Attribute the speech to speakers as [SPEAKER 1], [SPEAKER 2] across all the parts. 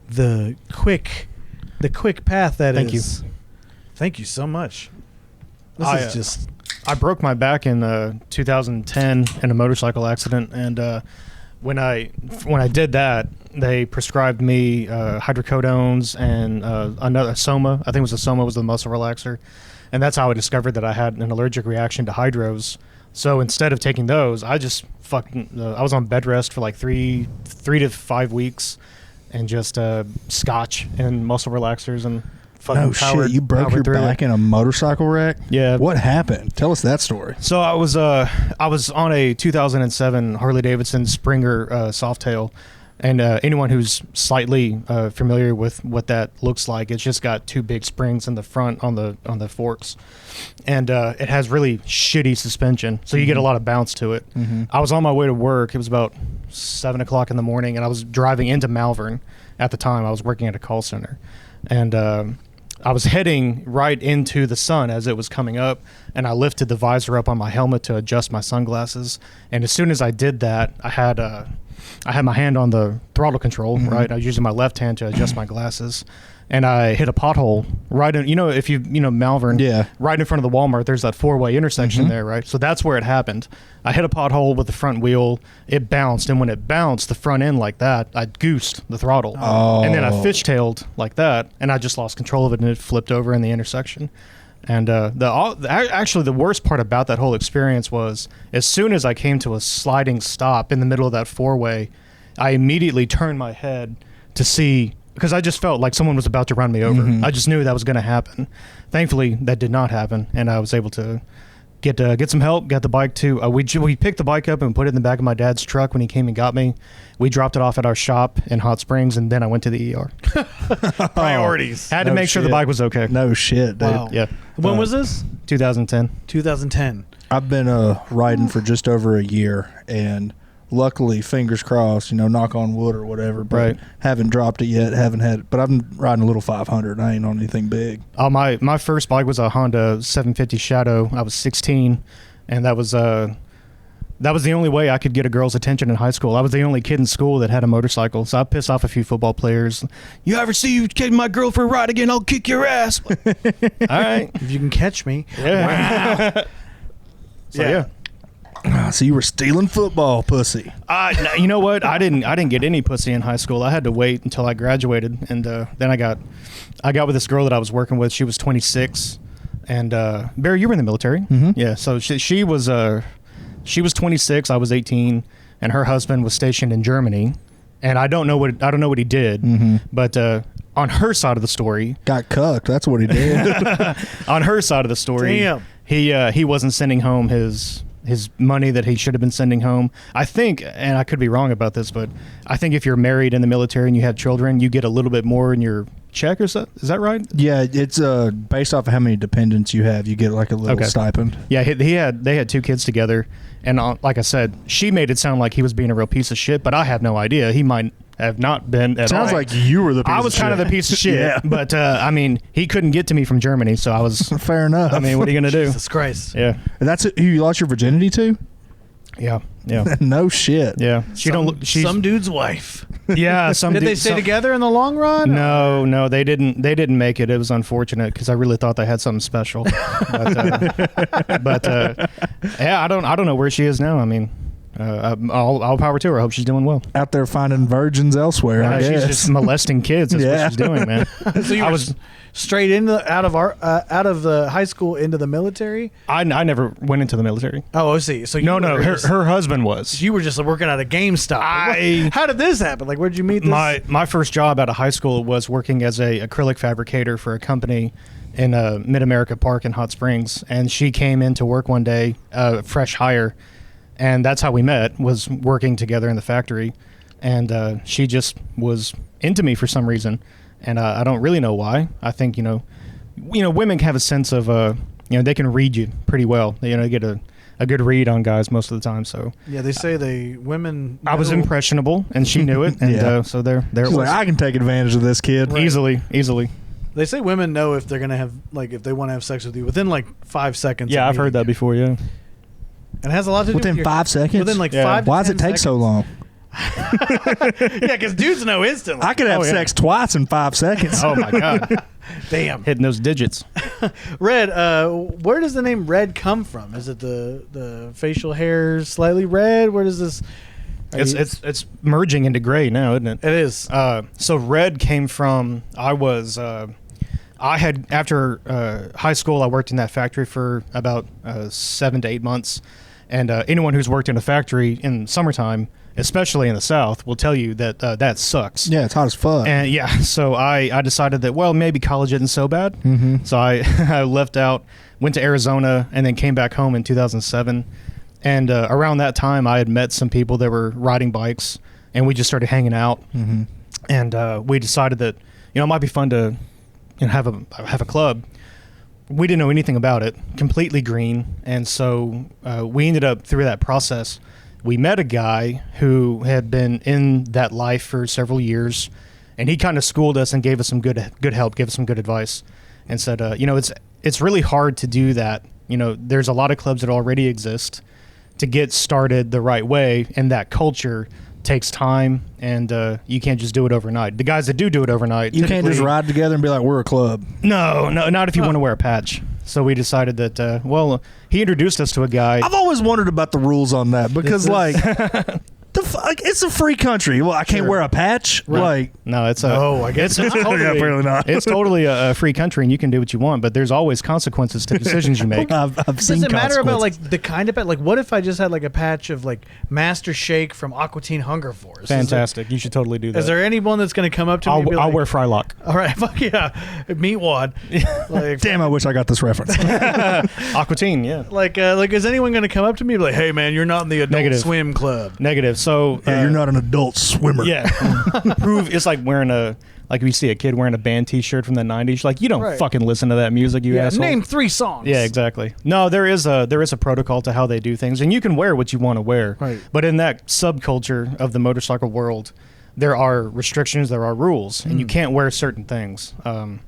[SPEAKER 1] the quick path that
[SPEAKER 2] Thank
[SPEAKER 1] is. Thank you so much. This is just.
[SPEAKER 2] I broke my back in 2010 in a motorcycle accident, and when I did that, they prescribed me hydrocodones and another Soma. I think it was a Soma was the muscle relaxer, and that's how I discovered that I had an allergic reaction to hydros. So instead of taking those, I just I was on bed rest for like three to 5 weeks, and just scotch and muscle relaxers and.
[SPEAKER 3] No shit, you broke your back in a motorcycle wreck?
[SPEAKER 2] Yeah.
[SPEAKER 3] What happened? Tell us that story.
[SPEAKER 2] So I was on a 2007 Harley Davidson Springer Softail, and anyone who's slightly familiar with what that looks like, it's just got two big springs in the front on the forks, and it has really shitty suspension, so you get a lot of bounce to it. I was on my way to work. It was about 7 o'clock in the morning, and I was driving into Malvern at the time. I was working at a call center, and I was heading right into the sun as it was coming up, and I lifted the visor up on my helmet to adjust my sunglasses. And as soon as I did that, I had my hand on the throttle control, right? I was using my left hand to adjust my glasses, and I hit a pothole right in, if you know Malvern, right in front of the Walmart, there's that four-way intersection there, right? So that's where it happened. I hit a pothole with the front wheel, it bounced, and when it bounced the front end like that, I goosed the throttle. And then I fishtailed like that, and I just lost control of it, and it flipped over in the intersection. And actually the worst part about that whole experience was, as soon as I came to a sliding stop in the middle of that four-way, I immediately turned my head to see, because I just felt like someone was about to run me over. I just knew that was going to happen. Thankfully, that did not happen, and I was able to get some help, got the bike to, we picked the bike up and put it in the back of my dad's truck when he came and got me. We dropped it off at our shop in Hot Springs, and then I went to the ER.
[SPEAKER 1] Priorities.
[SPEAKER 2] Had to make sure the bike was okay.
[SPEAKER 3] No shit, dude.
[SPEAKER 1] Wow.
[SPEAKER 2] Yeah.
[SPEAKER 1] When was this?
[SPEAKER 2] 2010.
[SPEAKER 1] 2010.
[SPEAKER 3] I've been riding for just over a year, and luckily, fingers crossed, knock on wood or whatever, but haven't dropped it yet, but I've been riding a little 500, I ain't on anything big.
[SPEAKER 2] Oh, my first bike was a Honda 750 Shadow. I was 16, and that was the only way I could get a girl's attention in high school. I was the only kid in school that had a motorcycle, so I pissed off a few football players. You ever see you taking my girl for a ride again, I'll kick your ass. All right.
[SPEAKER 1] If you can catch me.
[SPEAKER 2] Yeah.
[SPEAKER 1] Wow.
[SPEAKER 2] So
[SPEAKER 3] So you were stealing football, pussy.
[SPEAKER 2] You know what? I didn't get any pussy in high school. I had to wait until I graduated, and then I got with this girl that I was working with. She was 26, and Barry, you were in the military. Yeah. So she was 26. I was 18, and her husband was stationed in Germany, and I don't know what he did, but on her side of the story,
[SPEAKER 3] got cucked. That's what he did.
[SPEAKER 2] On her side of the story,
[SPEAKER 1] damn,
[SPEAKER 2] he wasn't sending home his money that he should have been sending home. I think, and I could be wrong about this, but I think if you're married in the military and you have children, you get a little bit more in your check, or so. Is that right?
[SPEAKER 3] Yeah, it's based off of how many dependents you have. You get like a little stipend.
[SPEAKER 2] Yeah, they had two kids together, and like I said, she made it sound like he was being a real piece of shit, but I have no idea. He might have not been at all.
[SPEAKER 3] Sounds like you were the piece of shit.
[SPEAKER 2] I was kind of the piece of shit,
[SPEAKER 3] yeah.
[SPEAKER 2] But I mean, he couldn't get to me from Germany, so I was...
[SPEAKER 3] Fair enough.
[SPEAKER 2] I mean, what are you going to do?
[SPEAKER 1] Jesus Christ.
[SPEAKER 2] Yeah.
[SPEAKER 3] And that's who you lost your virginity to?
[SPEAKER 2] Yeah.
[SPEAKER 3] No shit.
[SPEAKER 2] Yeah.
[SPEAKER 1] Some dude's wife.
[SPEAKER 2] Yeah.
[SPEAKER 1] Did they stay together in the long run?
[SPEAKER 2] No, they didn't. They didn't make it. It was unfortunate because I really thought they had something special. But yeah, I don't know where she is now. I mean, all power to her. I hope she's doing well.
[SPEAKER 3] Out there finding virgins elsewhere. I guess.
[SPEAKER 2] She's just molesting kids. That's what she's doing, man.
[SPEAKER 1] So you was straight out of the high school into the military.
[SPEAKER 2] I never went into the military.
[SPEAKER 1] Oh, I see. So
[SPEAKER 2] her husband was.
[SPEAKER 1] You were just working at a GameStop. How did this happen? Like, where'd you meet this?
[SPEAKER 2] My first job out of high school was working as a acrylic fabricator for a company in Mid-America Park in Hot Springs, and she came in to work one day, fresh hire, and that's how we met, was working together in the factory, and she just was into me for some reason, and I don't really know why. I think women have a sense of they can read you pretty well. They get a good read on guys most of the time. So
[SPEAKER 1] yeah, they say women.
[SPEAKER 2] I was impressionable, and she knew it, and so there it was.
[SPEAKER 3] Like, I can take advantage of this kid
[SPEAKER 2] easily.
[SPEAKER 1] They say women know if they're gonna have if they want to have sex with you within 5 seconds.
[SPEAKER 2] Yeah, I've heard that before. Yeah,
[SPEAKER 1] and it has a lot to do
[SPEAKER 3] within
[SPEAKER 1] with
[SPEAKER 3] 5 seconds.
[SPEAKER 1] Within 5.
[SPEAKER 3] Why does it take so long?
[SPEAKER 1] Yeah, because dudes know instantly.
[SPEAKER 3] I could have sex twice in 5 seconds.
[SPEAKER 2] Oh my god,
[SPEAKER 1] Damn.
[SPEAKER 2] hitting those digits.
[SPEAKER 1] Red, where does the name Red come from? Is it the facial hair slightly red? Where does this...
[SPEAKER 2] It's merging into gray now, isn't it?
[SPEAKER 1] It is.
[SPEAKER 2] So red came from I had after high school I worked in that factory for about 7 to 8 months, and anyone who's worked in a factory in summertime, especially in the South, will tell you that that sucks.
[SPEAKER 3] Yeah, it's hot as fuck.
[SPEAKER 2] And yeah, so I decided that, well, maybe college isn't so bad. Mm-hmm. So I I left out, went to Arizona, and then came back home in 2007. And around that time, I had met some people that were riding bikes, and we just started hanging out. Mm-hmm. And we decided that, it might be fun to have a club. We didn't know anything about it, completely green. And so we ended up, through that process, we met a guy who had been in that life for several years, and he kind of schooled us and gave us some good help, gave us some good advice, and said, it's really hard to do that. There's a lot of clubs that already exist. To get started the right way, and that culture takes time, and you can't just do it overnight. The guys that do it overnight,
[SPEAKER 3] you can't just ride together and be like, we're a club.
[SPEAKER 2] No, not if you want to wear a patch. So we decided that, he introduced us to a guy.
[SPEAKER 3] I've always wondered about the rules on that because, it's a free country. Well, I can't wear a patch.
[SPEAKER 2] Right. No, it's
[SPEAKER 1] I guess
[SPEAKER 2] it's totally,
[SPEAKER 3] yeah, apparently not.
[SPEAKER 2] It's totally a free country, and you can do what you want. But there's always consequences to decisions you make.
[SPEAKER 3] I've seen.
[SPEAKER 1] Does it matter about the kind of patch? What if I just had a patch of Master Shake from Aqua Teen Hunger Force?
[SPEAKER 2] Fantastic! You should totally do that.
[SPEAKER 1] Is there anyone that's going to come up to me? And be
[SPEAKER 2] I'll wear Frylock.
[SPEAKER 1] All right, fuck yeah, meat wad.
[SPEAKER 3] Damn, I wish I got this reference.
[SPEAKER 2] Aqua Teen, yeah.
[SPEAKER 1] Is anyone going to come up to me and be like, hey man, you're not in the Adult Swim club?
[SPEAKER 2] Negative. So
[SPEAKER 3] you're not an adult swimmer.
[SPEAKER 2] Yeah. Prove it's like wearing if you see a kid wearing a band T-shirt from the 90s, you're like, you don't fucking listen to that music, you asshole.
[SPEAKER 1] Name 3 songs.
[SPEAKER 2] Yeah, exactly. No, there is a protocol to how they do things, and you can wear what you want to wear.
[SPEAKER 1] Right.
[SPEAKER 2] But in that subculture of the motorcycle world, there are restrictions, there are rules, and you can't wear certain things. And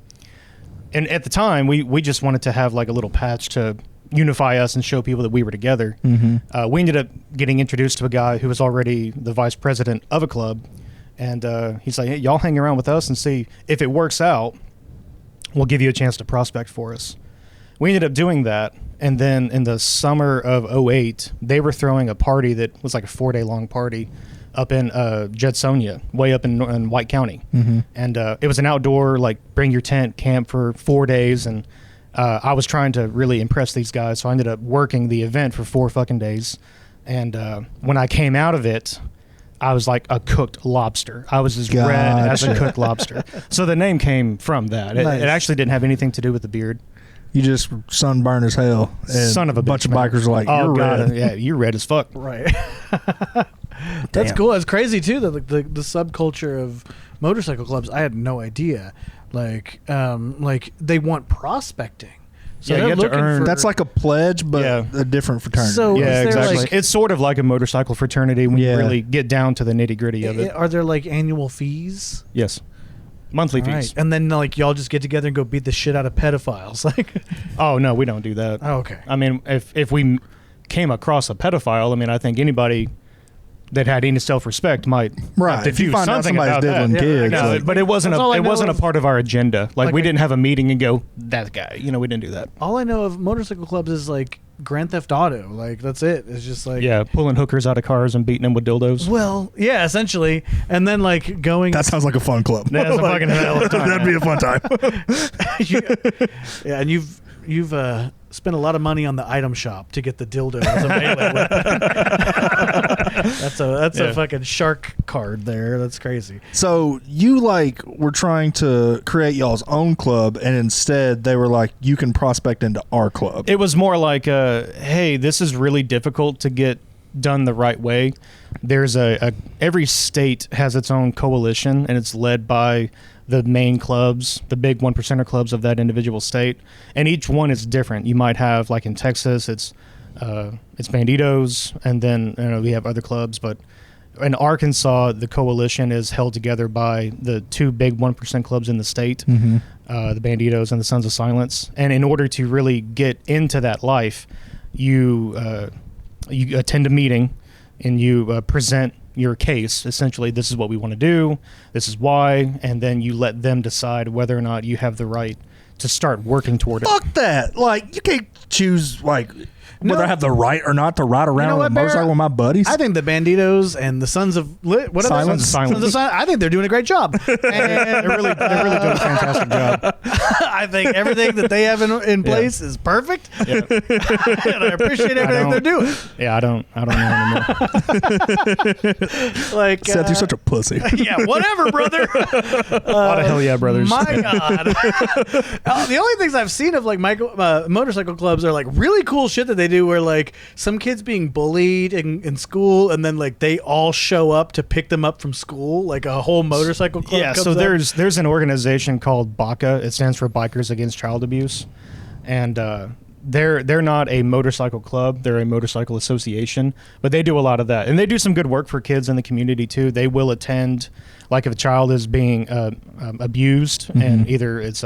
[SPEAKER 2] at the time, we just wanted to have a little patch to unify us and show people that we were together. Mm-hmm. We ended up getting introduced to a guy who was already the vice president of a club, and he's like, hey, y'all hang around with us and see if it works out, we'll give you a chance to prospect for us. We ended up doing that, and then in the summer of 2008, they were throwing a party that was like a 4-day long party up in Judsonia, way up in White County. Mm-hmm. And it was an outdoor, bring your tent camp for 4 days, and I was trying to really impress these guys, so I ended up working the event for 4 fucking days. And when I came out of it, I was like a cooked lobster. I was as red as a cooked lobster. So the name came from that.
[SPEAKER 1] Nice.
[SPEAKER 2] It actually didn't have anything to do with the beard.
[SPEAKER 3] You just sunburn as hell. And
[SPEAKER 2] Son of a
[SPEAKER 3] bunch
[SPEAKER 2] bitch,
[SPEAKER 3] of
[SPEAKER 2] man.
[SPEAKER 3] bikers are like, you're red.
[SPEAKER 2] Yeah, you're red as fuck.
[SPEAKER 1] Right. That's cool. It's crazy too that the subculture of motorcycle clubs. I had no idea. They want prospecting. So
[SPEAKER 2] Yeah, you
[SPEAKER 1] they're
[SPEAKER 2] have to
[SPEAKER 1] looking
[SPEAKER 2] earn-
[SPEAKER 1] for,
[SPEAKER 3] That's like a pledge, but a different fraternity.
[SPEAKER 1] So
[SPEAKER 2] Yeah,
[SPEAKER 1] is there
[SPEAKER 2] exactly. It's sort of like a motorcycle fraternity when you really get down to the nitty gritty of it.
[SPEAKER 1] Are there annual fees?
[SPEAKER 2] Yes. Monthly
[SPEAKER 1] All
[SPEAKER 2] fees.
[SPEAKER 1] right. And then y'all just get together and go beat the shit out of pedophiles.
[SPEAKER 2] Oh, no, we don't do that.
[SPEAKER 1] Oh, okay.
[SPEAKER 2] I mean, if we came across a pedophile, I think anybody that had any self-respect might have to
[SPEAKER 3] If you
[SPEAKER 2] do
[SPEAKER 3] find out
[SPEAKER 2] something
[SPEAKER 3] somebody's
[SPEAKER 2] about
[SPEAKER 3] diddling
[SPEAKER 2] that.
[SPEAKER 3] kids,
[SPEAKER 2] No, but it wasn't
[SPEAKER 1] That's all I
[SPEAKER 2] it
[SPEAKER 1] know
[SPEAKER 2] wasn't a
[SPEAKER 1] of-
[SPEAKER 2] part of our agenda.
[SPEAKER 1] Like
[SPEAKER 2] We
[SPEAKER 1] a-
[SPEAKER 2] didn't have a meeting and go, that guy. We didn't do that.
[SPEAKER 1] All I know of motorcycle clubs is Grand Theft Auto. That's it. It's just
[SPEAKER 2] Yeah, pulling hookers out of cars and beating them with dildos.
[SPEAKER 1] Well, yeah, essentially. And then going.
[SPEAKER 3] that sounds like a fun club.
[SPEAKER 2] That's a fucking hell of a time.
[SPEAKER 3] That'd be a fun time.
[SPEAKER 1] Yeah, and you've spent a lot of money on the item shop to get the dildo as a melee weapon. That's a fucking shark card there. That's crazy.
[SPEAKER 3] So you were trying to create y'all's own club, and instead they were like, you can prospect into our club.
[SPEAKER 2] It was more like, hey, this is really difficult to get done the right way. There's every state has its own coalition, and it's led by the main clubs, the big 1%er clubs of that individual state, and each one is different. You might have, in Texas, it's Banditos, and then we have other clubs, but in Arkansas, the coalition is held together by the 2 big 1% clubs in the state, the Banditos and the Sons of Silence. And in order to really get into that life, you attend a meeting and you present your case. Essentially, this is what we want to do. This is why, and then you let them decide whether or not you have the right to start working toward it.
[SPEAKER 3] Fuck that! Like, you can't choose whether I have the right or not to ride around on a motorcycle with my buddies.
[SPEAKER 1] I think the Banditos and the Sons of
[SPEAKER 3] Silence.
[SPEAKER 1] Sons of Silence, I think they're doing a great job. And
[SPEAKER 2] they're really doing a fantastic job.
[SPEAKER 1] I think everything that they have in place is perfect.
[SPEAKER 2] Yeah.
[SPEAKER 1] And I appreciate everything they're doing.
[SPEAKER 2] Yeah, I don't know anymore.
[SPEAKER 1] Like,
[SPEAKER 3] Seth, you're such a pussy.
[SPEAKER 1] Yeah, whatever, brother.
[SPEAKER 2] A lot of hell yeah, brothers.
[SPEAKER 1] My God. The only things I've seen of like motorcycle clubs are like really cool shit that they do, where like some kids being bullied in school, and then like they all show up to pick them up from school, like a whole motorcycle club.
[SPEAKER 2] Yeah, so there's an organization called BACA. It stands for Bikers Against Child Abuse, and they're not a motorcycle club. They're a motorcycle association, but they do a lot of that, and they do some good work for kids in the community too. They will attend, like if a child is being abused, and either it's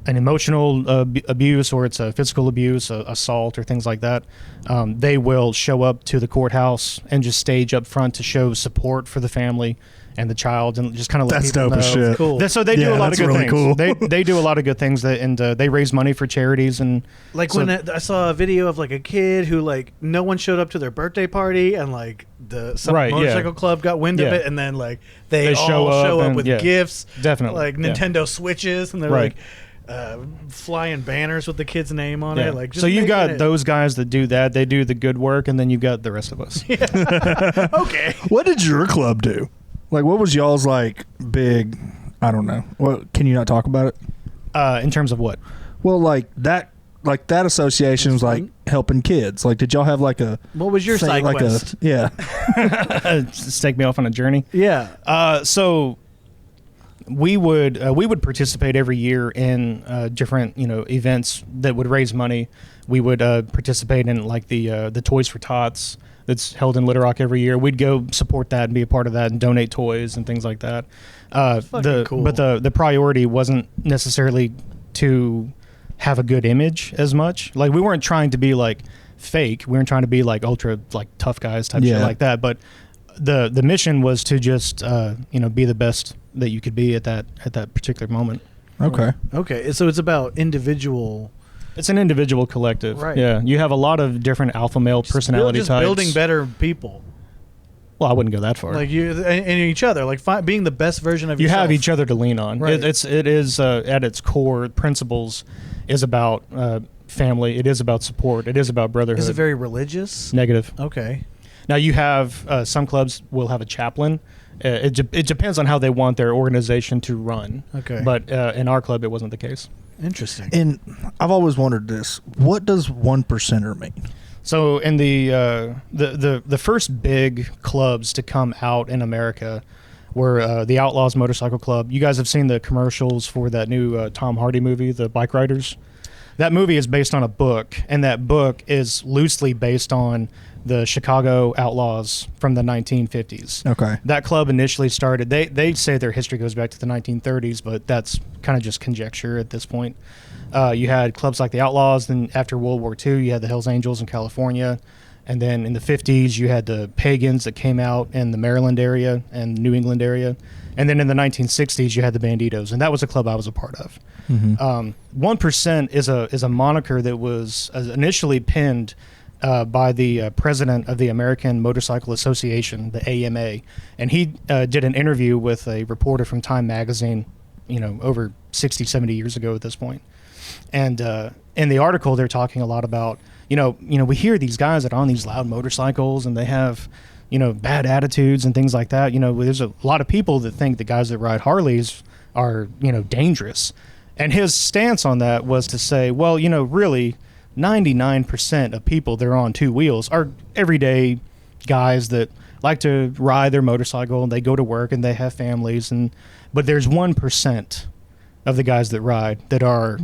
[SPEAKER 2] an emotional abuse, or it's a physical abuse, assault, or things like that. They will show up to the courthouse and just stage up front to show support for the family and the child, and just kind of let
[SPEAKER 3] That's
[SPEAKER 2] people
[SPEAKER 3] dope as
[SPEAKER 2] know.
[SPEAKER 3] shit.
[SPEAKER 1] Cool.
[SPEAKER 2] So they do a lot of good
[SPEAKER 3] really
[SPEAKER 2] things.
[SPEAKER 3] Cool.
[SPEAKER 2] They do a lot of good things, and they raise money for charities. And
[SPEAKER 1] like
[SPEAKER 2] so,
[SPEAKER 1] when I saw a video of like a kid who like no one showed up to their birthday party, and like some motorcycle club got wind of it, and then like they all show up
[SPEAKER 2] and,
[SPEAKER 1] with gifts,
[SPEAKER 2] definitely,
[SPEAKER 1] like Nintendo Switches, and they're like flying banners with the kid's name on it. Like, just
[SPEAKER 2] so you've got those guys that do that. They do the good work, and then you've got the rest of us.
[SPEAKER 1] Okay.
[SPEAKER 3] What did your club do? Like, what was y'all's like big? I don't know. What can you not talk about it?
[SPEAKER 2] In terms of what?
[SPEAKER 3] Well, like that association was like helping kids. Like, did y'all have like a?
[SPEAKER 1] What was your side quest?
[SPEAKER 2] Just take me off on a journey.
[SPEAKER 1] Yeah.
[SPEAKER 2] So we would participate every year in different events that would raise money. We would participate in like the Toys for Tots that's held in Little Rock every year. We'd go support that and be a part of that and donate toys and things like that.
[SPEAKER 1] Cool.
[SPEAKER 2] But the priority wasn't necessarily to have a good image as much. Like, we weren't trying to be like fake. We weren't trying to be like ultra like tough guys type shit like that. But the mission was to just be the best that you could be at that particular moment.
[SPEAKER 1] Okay. So it's about individual.
[SPEAKER 2] It's an individual collective.
[SPEAKER 1] Right.
[SPEAKER 2] Yeah. You have a lot of different alpha male personality types.
[SPEAKER 1] Building better people.
[SPEAKER 2] Well, I wouldn't go that far.
[SPEAKER 1] Like you and each other, like being the best version of yourself.
[SPEAKER 2] You have each other to lean on.
[SPEAKER 1] Right.
[SPEAKER 2] It is at its core principles is about family. It is about support. It is about brotherhood.
[SPEAKER 1] Is it very religious?
[SPEAKER 2] Negative.
[SPEAKER 1] Okay.
[SPEAKER 2] Now you have some clubs will have a chaplain. It depends on how they want their organization to run.
[SPEAKER 1] Okay.
[SPEAKER 2] But in our club, it wasn't the case.
[SPEAKER 1] Interesting.
[SPEAKER 3] And I've always wondered this: what does 1%er mean?
[SPEAKER 2] So in the first big clubs to come out in America were the Outlaws Motorcycle Club. You guys have seen the commercials for that new Tom Hardy movie, The Bike Riders. That movie is based on a book, and that book is loosely based on the Chicago Outlaws from the 1950s.
[SPEAKER 3] Okay.
[SPEAKER 2] That club initially started, they say their history goes back to the 1930s, but that's kind of just conjecture at this point. You had clubs like the Outlaws, then after World War II, you had the Hells Angels in California, and then in the 50s, you had the Pagans that came out in the Maryland area and New England area, and then in the 1960s, you had the Banditos, and that was a club I was a part of. 1% is a moniker that was initially pinned by the president of the American Motorcycle Association, the AMA, and he did an interview with a reporter from Time Magazine, over 60, 70 years ago at this point. And in the article, they're talking a lot about, we hear these guys that are on these loud motorcycles and they have, bad attitudes and things like that. There's a lot of people that think the guys that ride Harleys are, dangerous. And his stance on that was to say, well, really, 99% of people that are on two wheels are everyday guys that like to ride their motorcycle and they go to work and they have families. But there's 1% of the guys that ride that are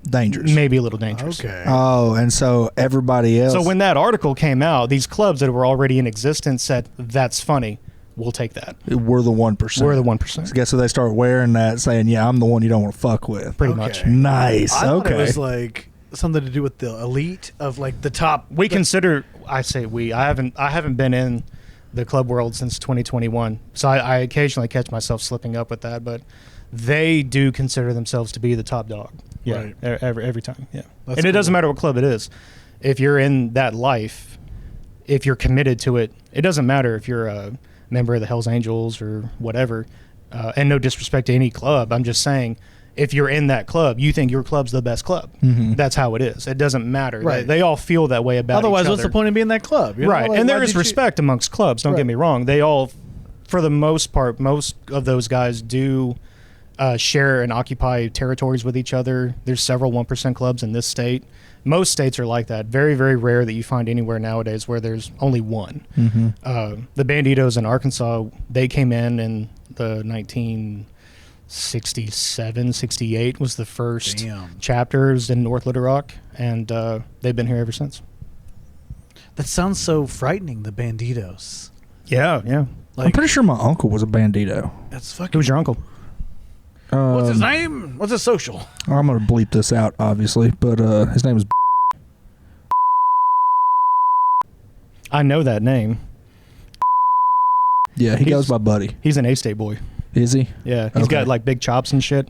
[SPEAKER 3] dangerous,
[SPEAKER 2] maybe a little dangerous.
[SPEAKER 1] Okay.
[SPEAKER 3] Oh, and so everybody else.
[SPEAKER 2] So when that article came out, these clubs that were already in existence said, that's funny. We'll take that.
[SPEAKER 3] We're the 1%.
[SPEAKER 2] We're the 1%.
[SPEAKER 3] So guess what? They start wearing that, saying, "Yeah, I'm the one you don't want to fuck with."
[SPEAKER 2] Pretty much.
[SPEAKER 3] Nice.
[SPEAKER 1] I thought
[SPEAKER 3] okay.
[SPEAKER 1] it was like something to do with the elite of like the top.
[SPEAKER 2] We consider. I say we. I haven't been in the club world since 2021. So I occasionally catch myself slipping up with that, but they do consider themselves to be the top dog. Yeah,
[SPEAKER 1] Right.
[SPEAKER 2] every time. Yeah,
[SPEAKER 1] That's
[SPEAKER 2] and it doesn't
[SPEAKER 1] cool.
[SPEAKER 2] matter what club it is. If you're in that life, if you're committed to it, it doesn't matter if you're a member of the Hells Angels or whatever. And no disrespect to any club, I'm just saying, if you're in that club, you think your club's the best club.
[SPEAKER 3] Mm-hmm.
[SPEAKER 2] That's how it is. It doesn't matter.
[SPEAKER 1] Right.
[SPEAKER 2] They all feel that way about
[SPEAKER 1] Otherwise,
[SPEAKER 2] each
[SPEAKER 1] what's
[SPEAKER 2] other.
[SPEAKER 1] the point of being in that club? You know?
[SPEAKER 2] Right.
[SPEAKER 1] Like,
[SPEAKER 2] And
[SPEAKER 1] why
[SPEAKER 2] there is
[SPEAKER 1] did you-
[SPEAKER 2] respect amongst clubs. Don't
[SPEAKER 1] Right.
[SPEAKER 2] get me wrong. They all, for the most part, most of those guys do share and occupy territories with each other. There's several 1% clubs in this state. Most states are like that. Very, very rare that you find anywhere nowadays where there's only one.
[SPEAKER 3] Mm-hmm.
[SPEAKER 2] The Banditos in Arkansas, they came in the 1967, 68 was the first
[SPEAKER 1] Damn.
[SPEAKER 2] chapters in North Little Rock, and they've been here ever since.
[SPEAKER 1] That sounds so frightening. The Banditos.
[SPEAKER 2] Yeah, yeah.
[SPEAKER 3] I'm pretty sure my uncle was a bandito.
[SPEAKER 1] That's fucking.
[SPEAKER 2] Who's your uncle?
[SPEAKER 1] What's his name? What's his social?
[SPEAKER 3] I'm gonna bleep this out, obviously, but his name is.
[SPEAKER 2] I know that name.
[SPEAKER 3] Yeah, he
[SPEAKER 2] He's-
[SPEAKER 3] goes by Buddy.
[SPEAKER 2] He's an A-State boy.
[SPEAKER 3] Is he?
[SPEAKER 2] Yeah, he's
[SPEAKER 3] Okay.
[SPEAKER 2] got like big chops and shit.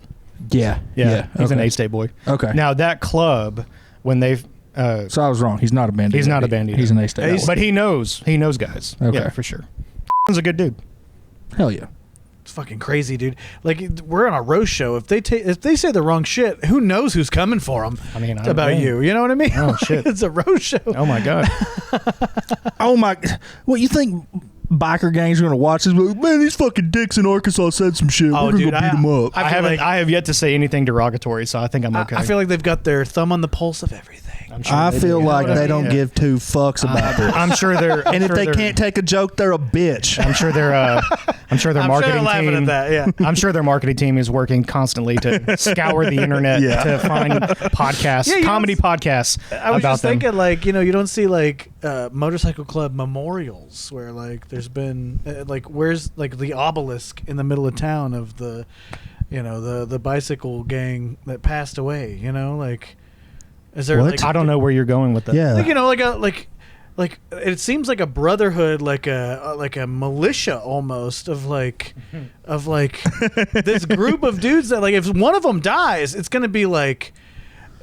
[SPEAKER 3] Yeah.
[SPEAKER 2] Yeah, he's an
[SPEAKER 3] okay.
[SPEAKER 2] A-State boy.
[SPEAKER 3] Okay.
[SPEAKER 2] Now that club, when they've,
[SPEAKER 3] So I was wrong. He's not a bandito.
[SPEAKER 2] He's not a bandito.
[SPEAKER 3] He's an A-state.
[SPEAKER 2] but he knows guys.
[SPEAKER 3] Okay.
[SPEAKER 2] Yeah, for sure. He's a good dude.
[SPEAKER 3] Hell yeah.
[SPEAKER 1] It's fucking crazy, dude. Like we're on a roast show. If they say the wrong shit, who knows who's coming for them?
[SPEAKER 2] I mean,
[SPEAKER 1] About you. You know what I mean?
[SPEAKER 2] Oh, shit.
[SPEAKER 1] It's a roast show.
[SPEAKER 2] Oh my god.
[SPEAKER 3] Oh my! What you think? Biker gangs are gonna watch this? Like, man, these fucking dicks in Arkansas said some shit.
[SPEAKER 1] Oh,
[SPEAKER 3] We're gonna
[SPEAKER 1] dude,
[SPEAKER 3] go beat them up.
[SPEAKER 1] I feel like-
[SPEAKER 2] I have yet to say anything derogatory, so I think I'm okay.
[SPEAKER 1] I feel like they've got their thumb on the pulse of everything.
[SPEAKER 2] I'm sure
[SPEAKER 3] I
[SPEAKER 2] they
[SPEAKER 3] feel
[SPEAKER 2] do.
[SPEAKER 3] like
[SPEAKER 1] what I
[SPEAKER 3] they
[SPEAKER 1] mean?
[SPEAKER 3] don't
[SPEAKER 2] Yeah.
[SPEAKER 3] give two fucks about this.
[SPEAKER 2] I'm sure they're.
[SPEAKER 3] And if they can't take a joke, they're a bitch.
[SPEAKER 2] I'm sure their
[SPEAKER 1] I'm sure
[SPEAKER 2] marketing
[SPEAKER 1] they're laughing
[SPEAKER 2] team.
[SPEAKER 1] at that. Yeah.
[SPEAKER 2] I'm sure their marketing team is working constantly to scour the internet
[SPEAKER 3] Yeah.
[SPEAKER 2] to find podcasts,
[SPEAKER 1] Yeah, you
[SPEAKER 2] comedy
[SPEAKER 1] know,
[SPEAKER 2] podcasts
[SPEAKER 1] I was
[SPEAKER 2] about
[SPEAKER 1] just
[SPEAKER 2] them.
[SPEAKER 1] thinking, like, you don't see like motorcycle club memorials where like there's been like where's like the obelisk in the middle of town of the the bicycle gang that passed away. Like, is there
[SPEAKER 3] What?
[SPEAKER 1] like
[SPEAKER 2] I don't know where you're going with that.
[SPEAKER 3] Yeah.
[SPEAKER 1] like like it seems like a brotherhood, like a militia almost of like this group of dudes that like if one of them dies, it's gonna be like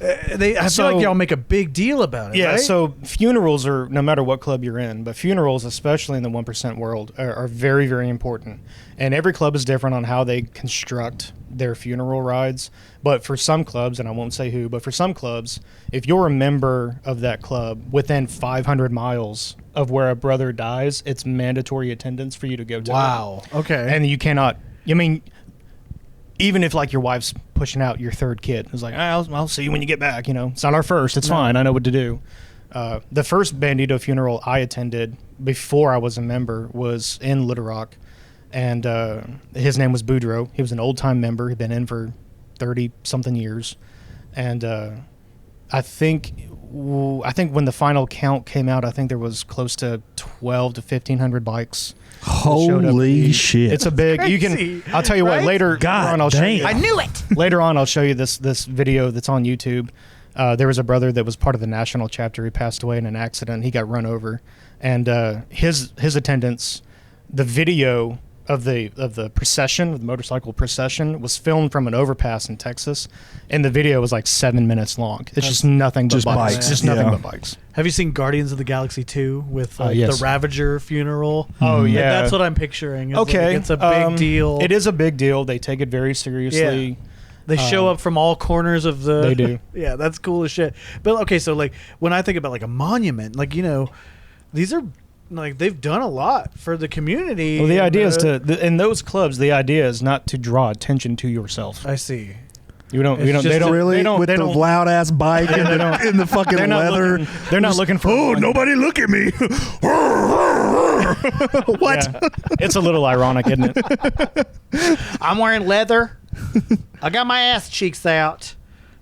[SPEAKER 1] I feel
[SPEAKER 2] So-
[SPEAKER 1] like y'all make a big deal about it.
[SPEAKER 2] Yeah,
[SPEAKER 1] right?
[SPEAKER 2] so funerals are, no matter what club you're in, but funerals, especially in the 1% world, are very, very important. And every club is different on how they construct their funeral rides. But for some clubs, and I won't say who, but for some clubs, if you're a member of that club within 500 miles of where a brother dies, it's mandatory attendance for you to go to.
[SPEAKER 1] Wow. Okay.
[SPEAKER 2] And you cannot, I mean, even if like your wife's pushing out your third kid, it's like, I'll see you when you get back. It's not our first. It's fine. I know what to do. The first Bandito funeral I attended before I was a member was in Little Rock, and his name was Boudreaux. He was an old time member. He'd been in for 30 something years, and I think when the final count came out, I think there was close to 12 to 1,500 bikes.
[SPEAKER 3] Holy shit!
[SPEAKER 2] It's a big. You
[SPEAKER 1] Crazy,
[SPEAKER 2] can. I'll tell you what.
[SPEAKER 1] right?
[SPEAKER 2] Later
[SPEAKER 3] God
[SPEAKER 2] on, I'll show you.
[SPEAKER 3] damn.
[SPEAKER 1] knew it.
[SPEAKER 2] Later on, I'll show you this video that's on YouTube. There was a brother that was part of the national chapter. He passed away in an accident. He got run over, and his attendance, the video of the procession, the motorcycle procession, was filmed from an overpass in Texas, and the video was like 7 minutes long. It's just nothing but
[SPEAKER 3] just
[SPEAKER 2] bikes.
[SPEAKER 3] bikes,
[SPEAKER 2] Just nothing
[SPEAKER 3] yeah.
[SPEAKER 2] but bikes.
[SPEAKER 1] Have you seen Guardians of the Galaxy 2 with
[SPEAKER 2] Yes.
[SPEAKER 1] the Ravager funeral?
[SPEAKER 2] Oh
[SPEAKER 1] Like,
[SPEAKER 2] yeah,
[SPEAKER 1] that's what I'm picturing. is,
[SPEAKER 2] Okay,
[SPEAKER 1] like, it's a big deal.
[SPEAKER 2] It is a big deal. They take it very seriously.
[SPEAKER 1] They show up from all corners of the.
[SPEAKER 2] They do.
[SPEAKER 1] Yeah, that's cool as shit. But okay, so like when I think about like a monument, like these are like they've done a lot for the community.
[SPEAKER 2] Well, the
[SPEAKER 1] and,
[SPEAKER 2] idea is in those clubs. The idea is not to draw attention to yourself.
[SPEAKER 1] I see.
[SPEAKER 2] You don't.
[SPEAKER 1] It's
[SPEAKER 2] You don't.
[SPEAKER 1] just
[SPEAKER 2] They don't.
[SPEAKER 3] really
[SPEAKER 2] They don't.
[SPEAKER 3] with
[SPEAKER 2] They
[SPEAKER 3] the
[SPEAKER 2] don't.
[SPEAKER 3] loud ass bike and in the fucking
[SPEAKER 2] They're not
[SPEAKER 3] leather.
[SPEAKER 2] looking. They're not looking for.
[SPEAKER 3] Oh, nobody look at me! What?
[SPEAKER 2] Yeah. It's a little ironic, isn't it?
[SPEAKER 1] I'm wearing leather. I got my ass cheeks out.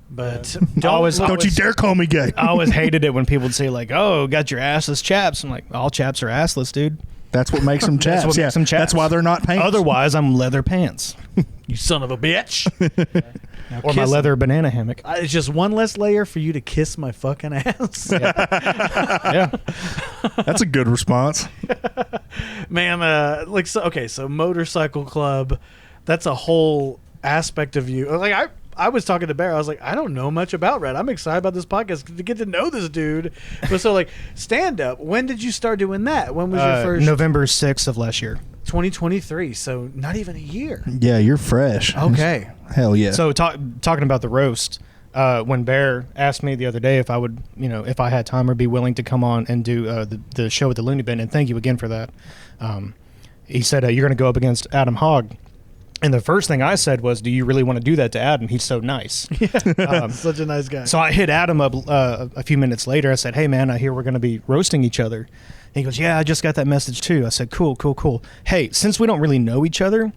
[SPEAKER 1] But
[SPEAKER 3] Don't you dare call me gay!
[SPEAKER 2] I always hated it when people would say like, "Oh, got your assless chaps." I'm like, all chaps are assless, dude.
[SPEAKER 3] That's what makes them chaps.
[SPEAKER 2] what makes them chaps.
[SPEAKER 3] That's why they're not pants.
[SPEAKER 2] Otherwise, I'm leather pants
[SPEAKER 1] You son of a bitch. Now
[SPEAKER 2] or my
[SPEAKER 1] kiss-
[SPEAKER 2] leather banana hammock.
[SPEAKER 1] It's just one less layer for you to kiss my fucking ass.
[SPEAKER 2] Yeah.
[SPEAKER 3] That's a good response.
[SPEAKER 1] Man, so motorcycle club, that's a whole aspect of you. Like I was talking to Bear. I was like, I don't know much about Red. I'm excited about this podcast to get to know this dude. But so like stand up, when did you start doing that? When was your first?
[SPEAKER 2] November 6th of last year.
[SPEAKER 1] 2023. So not even a year.
[SPEAKER 3] Yeah, you're fresh.
[SPEAKER 1] Okay.
[SPEAKER 3] Hell yeah.
[SPEAKER 2] So talking about the roast, when Bear asked me the other day if I would, if I had time or be willing to come on and do the show at the Looney Bin, and thank you again for that. He said, you're going to go up against Adam Hogg. And the first thing I said was, do you really want to do that to Adam? He's so nice.
[SPEAKER 1] Such a nice guy.
[SPEAKER 2] So I hit Adam up a few minutes later. I said, hey, man, I hear we're going to be roasting each other. And he goes, yeah, I just got that message too. I said, cool. Hey, since we don't really know each other,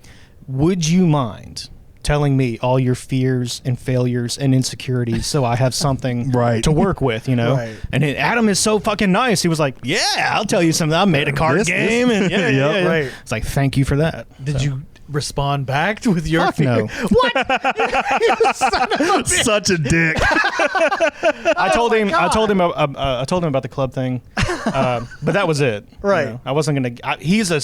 [SPEAKER 2] would you mind telling me all your fears and failures and insecurities so I have something to work with,
[SPEAKER 1] Right.
[SPEAKER 2] And Adam is so fucking nice. He was like, yeah, I'll tell you something. I made a card game. And yeah.
[SPEAKER 1] Right.
[SPEAKER 2] It's like, thank you for that.
[SPEAKER 1] Did you respond back with your
[SPEAKER 2] Fuck no.
[SPEAKER 1] What? You son of a bitch.
[SPEAKER 3] Such a dick.
[SPEAKER 2] I told him about the club thing, but that was it.
[SPEAKER 1] Right.
[SPEAKER 2] I wasn't gonna. He's a,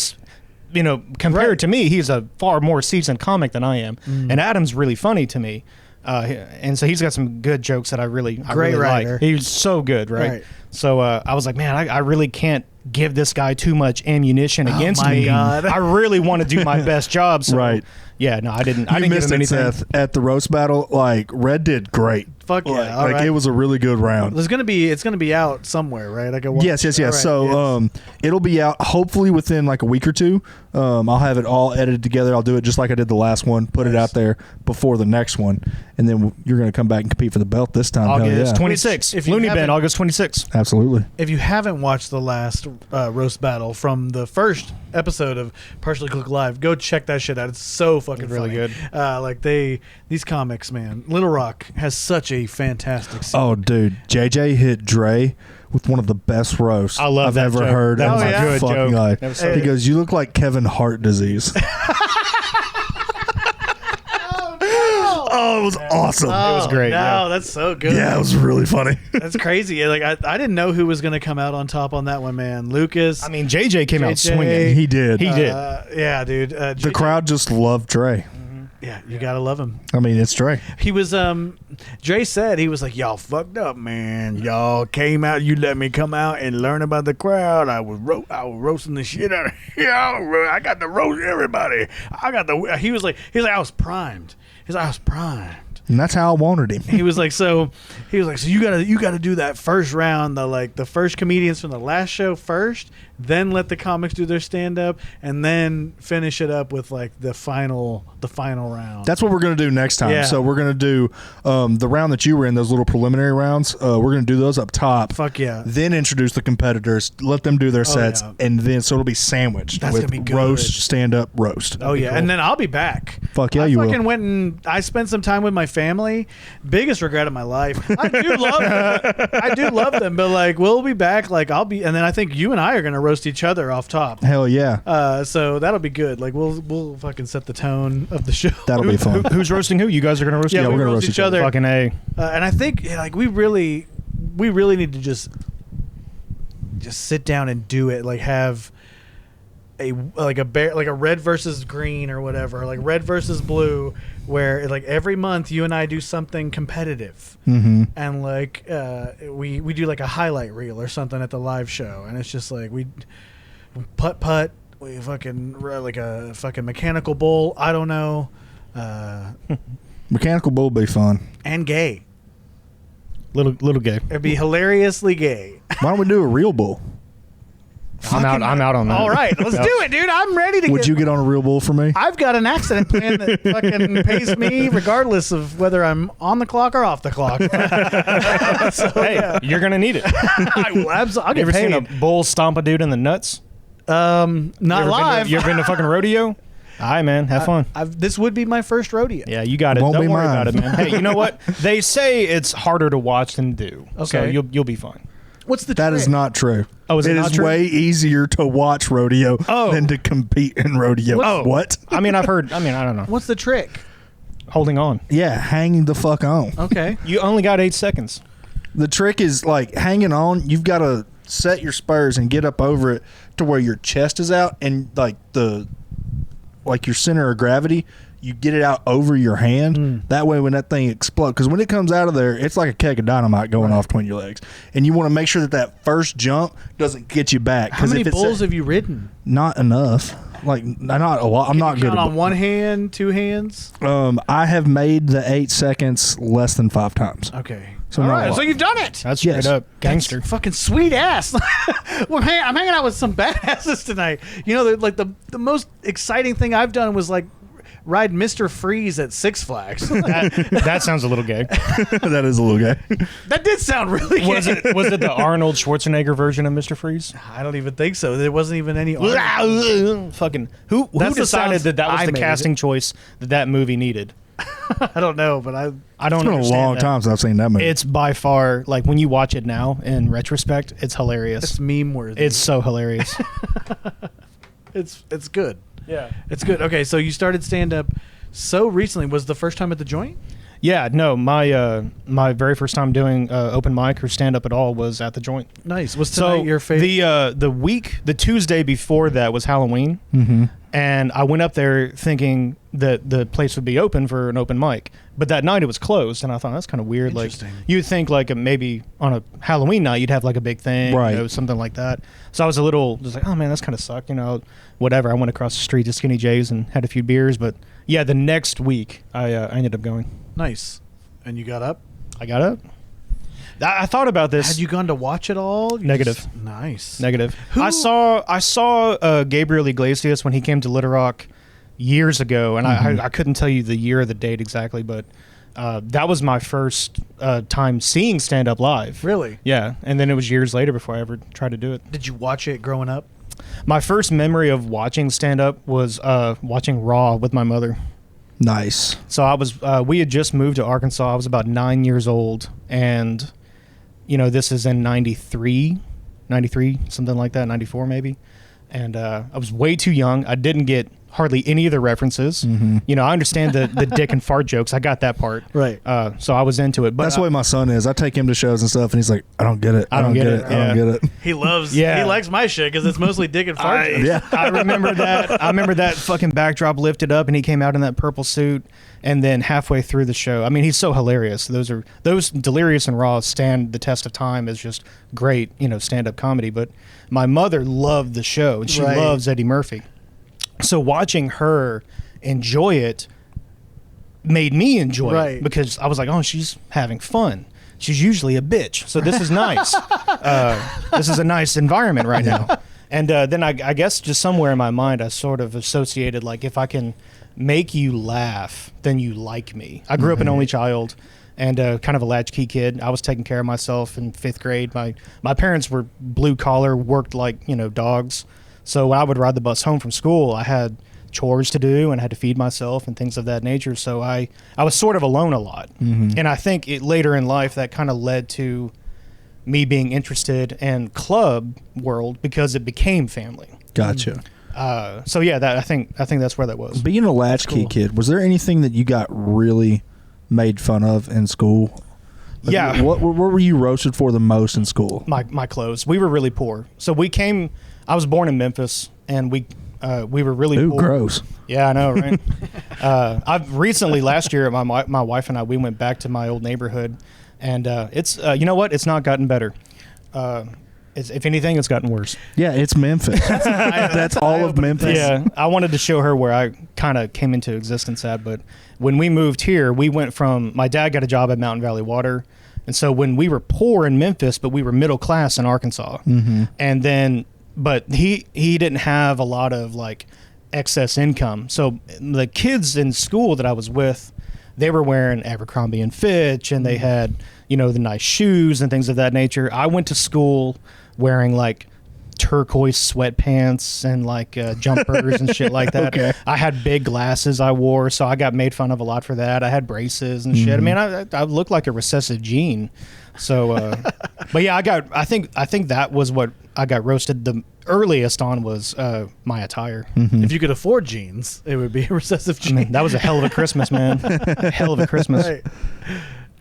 [SPEAKER 2] compared to me, he's a far more seasoned comic than I am, and Adam's really funny to me, and so he's got some good jokes that I really
[SPEAKER 1] writer.
[SPEAKER 2] like. He's so good, right? So I was like, man, I really can't give this guy too much ammunition against me.
[SPEAKER 1] God.
[SPEAKER 2] I really want to do my best job. So,
[SPEAKER 3] Right.
[SPEAKER 2] Yeah, no, I didn't. I
[SPEAKER 3] You
[SPEAKER 2] didn't
[SPEAKER 3] missed
[SPEAKER 2] give him
[SPEAKER 3] it,
[SPEAKER 2] anything.
[SPEAKER 3] Seth. At the roast battle, like Red did great.
[SPEAKER 1] Fuck yeah. All right.
[SPEAKER 3] It was a really good round.
[SPEAKER 1] It's gonna be out somewhere, right? I can watch.
[SPEAKER 3] Yes.
[SPEAKER 1] All right,
[SPEAKER 3] So it'll be out hopefully within like a week or two. I'll have it all edited together. I'll do it just like I did the last one. Put it out there before the next one, and then you're going to come back and compete for the belt this time. Hell
[SPEAKER 2] August
[SPEAKER 3] yeah.
[SPEAKER 2] 26th.
[SPEAKER 1] If you
[SPEAKER 2] Looney Bin,
[SPEAKER 1] haven't-
[SPEAKER 2] August 26th.
[SPEAKER 3] Absolutely.
[SPEAKER 1] If you haven't watched the last roast battle from the first episode of Partially Cooked Live, go check that shit out. It's so fucking
[SPEAKER 2] Really
[SPEAKER 1] funny.
[SPEAKER 2] good.
[SPEAKER 1] These comics, man. Little Rock has such a fantastic scene.
[SPEAKER 3] Oh, dude, JJ hit Dre with one of the best roasts
[SPEAKER 2] I love
[SPEAKER 3] I've
[SPEAKER 2] that
[SPEAKER 3] ever
[SPEAKER 2] joke.
[SPEAKER 3] heard.
[SPEAKER 2] That
[SPEAKER 3] in
[SPEAKER 2] was
[SPEAKER 3] my
[SPEAKER 2] a good
[SPEAKER 3] fucking
[SPEAKER 2] joke.
[SPEAKER 3] life.
[SPEAKER 2] That was so
[SPEAKER 3] He
[SPEAKER 2] good.
[SPEAKER 3] goes, "You look like Kevin Hart disease." Oh, it was awesome.
[SPEAKER 2] It was great,
[SPEAKER 1] No,
[SPEAKER 2] yeah.
[SPEAKER 1] that's so good.
[SPEAKER 3] Yeah, it was really funny.
[SPEAKER 1] That's crazy. Like I didn't know who was gonna come out on top on that one, man. Lucas.
[SPEAKER 2] I mean, JJ came out
[SPEAKER 1] JJ.
[SPEAKER 2] swinging.
[SPEAKER 3] He did.
[SPEAKER 2] He did.
[SPEAKER 1] Yeah, dude.
[SPEAKER 3] The crowd just loved Dre.
[SPEAKER 1] Yeah, you gotta love him.
[SPEAKER 3] I mean, it's Dre.
[SPEAKER 1] He was Dre said he was like, y'all fucked up, man. Y'all came out, you let me come out and learn about the crowd. I was roasting the shit out of y'all. I got to roast everybody. He was like I was primed. He's like, I was primed.
[SPEAKER 3] And that's how I wanted him.
[SPEAKER 1] He was like, so you gotta do that first round, the first comedians from the last show first, then let the comics do their stand up, and then finish it up with like the final round.
[SPEAKER 3] That's what we're going to do next time.
[SPEAKER 1] Yeah.
[SPEAKER 3] So we're going to do the round that you were in, those little preliminary rounds. We're going to do those up top.
[SPEAKER 1] Fuck yeah.
[SPEAKER 3] Then introduce the competitors, let them do their sets,
[SPEAKER 1] yeah.
[SPEAKER 3] and then so it'll be sandwiched
[SPEAKER 1] That's
[SPEAKER 3] with
[SPEAKER 1] gonna be good.
[SPEAKER 3] roast, stand up, roast.
[SPEAKER 1] Oh yeah, and then I'll be back.
[SPEAKER 3] Fuck yeah,
[SPEAKER 1] I
[SPEAKER 3] you
[SPEAKER 1] fucking
[SPEAKER 3] will.
[SPEAKER 1] went and I spent some time with my family. Biggest regret of my life. I do love them. I do love them, but like we'll be back. Like I'll be, and then I think you and I are gonna roast each other off top.
[SPEAKER 3] Hell yeah.
[SPEAKER 1] So that'll be good. Like we'll fucking set the tone of the show.
[SPEAKER 3] That'll be fun.
[SPEAKER 2] Who's roasting who? You guys are going to roast
[SPEAKER 1] Yeah,
[SPEAKER 2] each
[SPEAKER 1] we're
[SPEAKER 2] other?
[SPEAKER 1] gonna roast each other.
[SPEAKER 2] Fucking A.
[SPEAKER 1] And I think like we really need to just sit down and do it. Like have a red versus green or whatever, like red versus blue, where like every month you and I do something competitive, and like we do like a highlight reel or something at the live show, and it's just like we putt, we fucking like a fucking mechanical bull. I don't know.
[SPEAKER 3] Mechanical bull be fun.
[SPEAKER 1] And gay.
[SPEAKER 2] Little gay.
[SPEAKER 1] It'd be hilariously gay.
[SPEAKER 3] Why don't we do a real bull?
[SPEAKER 2] I'm out on that.
[SPEAKER 1] All right, let's do it, dude. I'm ready to
[SPEAKER 3] Would you get on a real bull for me?
[SPEAKER 1] I've got an accident plan that fucking pays me regardless of whether I'm on the clock or off the clock. So,
[SPEAKER 2] Hey,
[SPEAKER 1] yeah.
[SPEAKER 2] you're going to need it.
[SPEAKER 1] I will I'll
[SPEAKER 2] You
[SPEAKER 1] get
[SPEAKER 2] ever
[SPEAKER 1] paid.
[SPEAKER 2] seen a bull stomp a dude in the nuts?
[SPEAKER 1] Not live.
[SPEAKER 2] You ever been to fucking rodeo? All right, man. Have fun.
[SPEAKER 1] This would be my first rodeo.
[SPEAKER 2] Yeah, you got it.
[SPEAKER 3] Won't
[SPEAKER 2] Don't
[SPEAKER 3] be
[SPEAKER 2] worry
[SPEAKER 3] mine.
[SPEAKER 2] about it, man. Hey, you know what? They say it's harder to watch than do. So
[SPEAKER 1] Okay.
[SPEAKER 2] you'll be fine.
[SPEAKER 1] What's the
[SPEAKER 3] That
[SPEAKER 1] trick?
[SPEAKER 3] is not true.
[SPEAKER 2] Oh, is it
[SPEAKER 3] It
[SPEAKER 2] not
[SPEAKER 3] is
[SPEAKER 2] true?
[SPEAKER 3] way easier to watch rodeo than to compete in rodeo. What?
[SPEAKER 2] I mean, I don't know.
[SPEAKER 1] What's the trick?
[SPEAKER 2] Holding on.
[SPEAKER 3] Yeah, hanging the fuck on.
[SPEAKER 1] Okay.
[SPEAKER 2] You only got 8 seconds.
[SPEAKER 3] The trick is like hanging on. You've got to set your spurs and get up over it to where your chest is out and like your center of gravity. You get it out over your hand. That way, when that thing explodes, because when it comes out of there, it's like a keg of dynamite going off between your legs, and you want to make sure that first jump doesn't get you back.
[SPEAKER 1] How many bulls have you ridden?
[SPEAKER 3] Not enough. Like not a lot. I'm not good
[SPEAKER 1] Count
[SPEAKER 3] at
[SPEAKER 1] on one hand, two hands.
[SPEAKER 3] I have made the 8 seconds less than 5 times.
[SPEAKER 1] Okay.
[SPEAKER 3] So
[SPEAKER 1] All
[SPEAKER 3] not a
[SPEAKER 1] right.
[SPEAKER 3] lot.
[SPEAKER 1] So you've done it.
[SPEAKER 2] That's
[SPEAKER 3] Yes.
[SPEAKER 2] straight up gangster.
[SPEAKER 1] That's fucking sweet ass. I'm hanging out with some badasses tonight. You know, like the most exciting thing I've done was like ride Mr. Freeze at Six Flags.
[SPEAKER 2] That sounds a little gay.
[SPEAKER 3] That is a little gay.
[SPEAKER 1] That did sound really gay.
[SPEAKER 2] Was it the Arnold Schwarzenegger version of Mr. Freeze?
[SPEAKER 1] I don't even think so. There wasn't even any.
[SPEAKER 2] Fucking who
[SPEAKER 1] That's the
[SPEAKER 2] decided
[SPEAKER 1] sounds
[SPEAKER 2] that was
[SPEAKER 1] I
[SPEAKER 2] the
[SPEAKER 1] made.
[SPEAKER 2] casting choice that movie needed?
[SPEAKER 1] I don't know, but I
[SPEAKER 2] I don't
[SPEAKER 3] It's been a
[SPEAKER 2] understand
[SPEAKER 3] long
[SPEAKER 2] that.
[SPEAKER 3] time since I've seen that movie.
[SPEAKER 2] It's by far, like, when you watch it now in retrospect, it's hilarious.
[SPEAKER 1] it's meme worthy.
[SPEAKER 2] It's so hilarious.
[SPEAKER 1] it's good.
[SPEAKER 2] Yeah.
[SPEAKER 1] It's good. Okay, so you started stand up so recently. Was the first time at the joint?
[SPEAKER 2] Yeah, no, my very first time doing open mic or stand up at all was at the joint.
[SPEAKER 1] Nice. Was tonight
[SPEAKER 2] So
[SPEAKER 1] your favorite?
[SPEAKER 2] the Tuesday before that was Halloween, and I went up there thinking that the place would be open for an open mic, but that night it was closed, and I thought that's kind of weird. Like
[SPEAKER 1] Interesting.
[SPEAKER 2] you'd think like maybe on a Halloween night you'd have like a big thing,
[SPEAKER 3] Right.
[SPEAKER 2] you know, something like that. So I was a little just like, oh man, that's kind of suck, you know, whatever. I went across the street to Skinny J's and had a few beers, but yeah, the next week I ended up going.
[SPEAKER 1] Nice. And you got up?
[SPEAKER 2] I got up. I thought about this.
[SPEAKER 1] Had you gone to watch it all? You
[SPEAKER 2] Negative.
[SPEAKER 1] just- nice.
[SPEAKER 2] Negative.
[SPEAKER 1] Who-
[SPEAKER 2] I saw Gabriel Iglesias when he came to Little Rock years ago, and I couldn't tell you the year or the date exactly, but that was my first time seeing stand up live.
[SPEAKER 1] Really?
[SPEAKER 2] Yeah, and then it was years later before I ever tried to do it.
[SPEAKER 1] Did you watch it growing up?
[SPEAKER 2] My first memory of watching stand up was watching Raw with my mother.
[SPEAKER 3] nice.
[SPEAKER 2] So I was we had just moved to Arkansas. I was about 9 years old, and you know, this is in 93, something like that, 94 maybe. And I was way too young. I didn't get hardly any of the references. You know, I understand the dick and fart jokes. I got that part.
[SPEAKER 1] Right.
[SPEAKER 2] So I was into it. But
[SPEAKER 3] That's the way my son is. I take him to shows and stuff, and he's like, I don't get it.
[SPEAKER 2] I don't get it.
[SPEAKER 3] I don't
[SPEAKER 2] Yeah.
[SPEAKER 3] get it.
[SPEAKER 1] He loves.
[SPEAKER 2] Yeah.
[SPEAKER 1] He likes my shit because it's mostly dick and fart. jokes.
[SPEAKER 3] Yeah.
[SPEAKER 2] I remember that. I remember that fucking backdrop lifted up, and he came out in that purple suit. And then halfway through the show, I mean, he's so hilarious. Those Delirious and Raw stand the test of time as just great, you know, stand-up comedy. But my mother loved the show, and she
[SPEAKER 1] Right.
[SPEAKER 2] loves Eddie Murphy. So watching her enjoy it made me enjoy
[SPEAKER 1] Right.
[SPEAKER 2] it because I was like, oh, she's having fun. She's usually a bitch, so this is nice. This is a nice environment right now. And then I guess just somewhere in my mind, I sort of associated, like, if I can make you laugh, then you like me. I grew up an only child and kind of a latchkey kid. I was taking care of myself in 5th grade. My parents were blue collar, worked like, you know, dogs. So when I would ride the bus home from school, I had chores to do and had to feed myself and things of that nature. So I was sort of alone a lot. And I think later in life that kind of led to me being interested in club world because it became family.
[SPEAKER 3] Gotcha.
[SPEAKER 2] So yeah, that I think that's where that was.
[SPEAKER 3] Being a latchkey kid, was there anything that you got really made fun of in school? Like,
[SPEAKER 2] Yeah.
[SPEAKER 3] What were you roasted for the most in school?
[SPEAKER 2] My clothes. We were really poor. So I was born in Memphis, and we were really
[SPEAKER 3] Ooh,
[SPEAKER 2] poor.
[SPEAKER 3] gross.
[SPEAKER 2] Yeah, I know, right? I've recently, last year, my wife and I, we went back to my old neighborhood, and it's you know what? It's not gotten better. If anything, it's gotten worse.
[SPEAKER 3] Yeah, it's Memphis. That's all of Memphis.
[SPEAKER 2] Yeah, I wanted to show her where I kind of came into existence at, but when we moved here, we went from, my dad got a job at Mountain Valley Water, and so when we were poor in Memphis, but we were middle class in Arkansas, and then, but he didn't have a lot of like excess income, so the kids in school that I was with, they were wearing Abercrombie and Fitch, and they had, you know, the nice shoes and things of that nature. I went to school wearing like turquoise sweatpants and like jumpers and shit like that.
[SPEAKER 3] Okay.
[SPEAKER 2] I had big glasses I wore, so I got made fun of a lot for that. I had braces and shit. I mean, I looked like a recessive gene. So, but yeah, I think that was what I got roasted the earliest on was my attire.
[SPEAKER 1] If you could afford jeans, it would be a recessive gene.
[SPEAKER 2] I mean, that was a hell of a Christmas, man. Hell of a Christmas.
[SPEAKER 1] Right.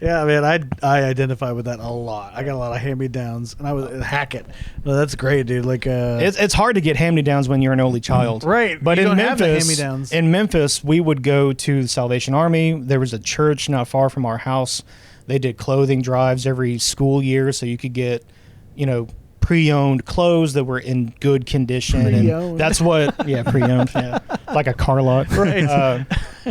[SPEAKER 1] Yeah, man, I identify with that a lot. I got a lot of hand-me-downs, and I was hack it. No, that's great, dude. Like,
[SPEAKER 2] It's hard to get hand-me-downs when you're an only child.
[SPEAKER 1] right?
[SPEAKER 2] But
[SPEAKER 1] you
[SPEAKER 2] in
[SPEAKER 1] don't have the
[SPEAKER 2] Memphis,
[SPEAKER 1] hand-me-downs.
[SPEAKER 2] in Memphis, we would go to the Salvation Army. There was a church not far from our house. They did clothing drives every school year, so you could get, pre-owned clothes that were in good condition.
[SPEAKER 1] Pre-owned.
[SPEAKER 2] And that's what, pre-owned, like a car lot.
[SPEAKER 1] Right.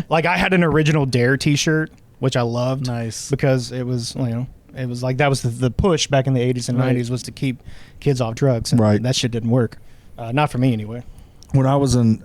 [SPEAKER 2] Like I had an original Dare T-shirt, which I loved.
[SPEAKER 1] Nice.
[SPEAKER 2] Because it was, it was like that was the push back in the 80s and
[SPEAKER 1] Right.
[SPEAKER 2] 90s was to keep kids off drugs. And
[SPEAKER 3] Right.
[SPEAKER 2] that shit didn't work. Not for me anyway.
[SPEAKER 3] When I was in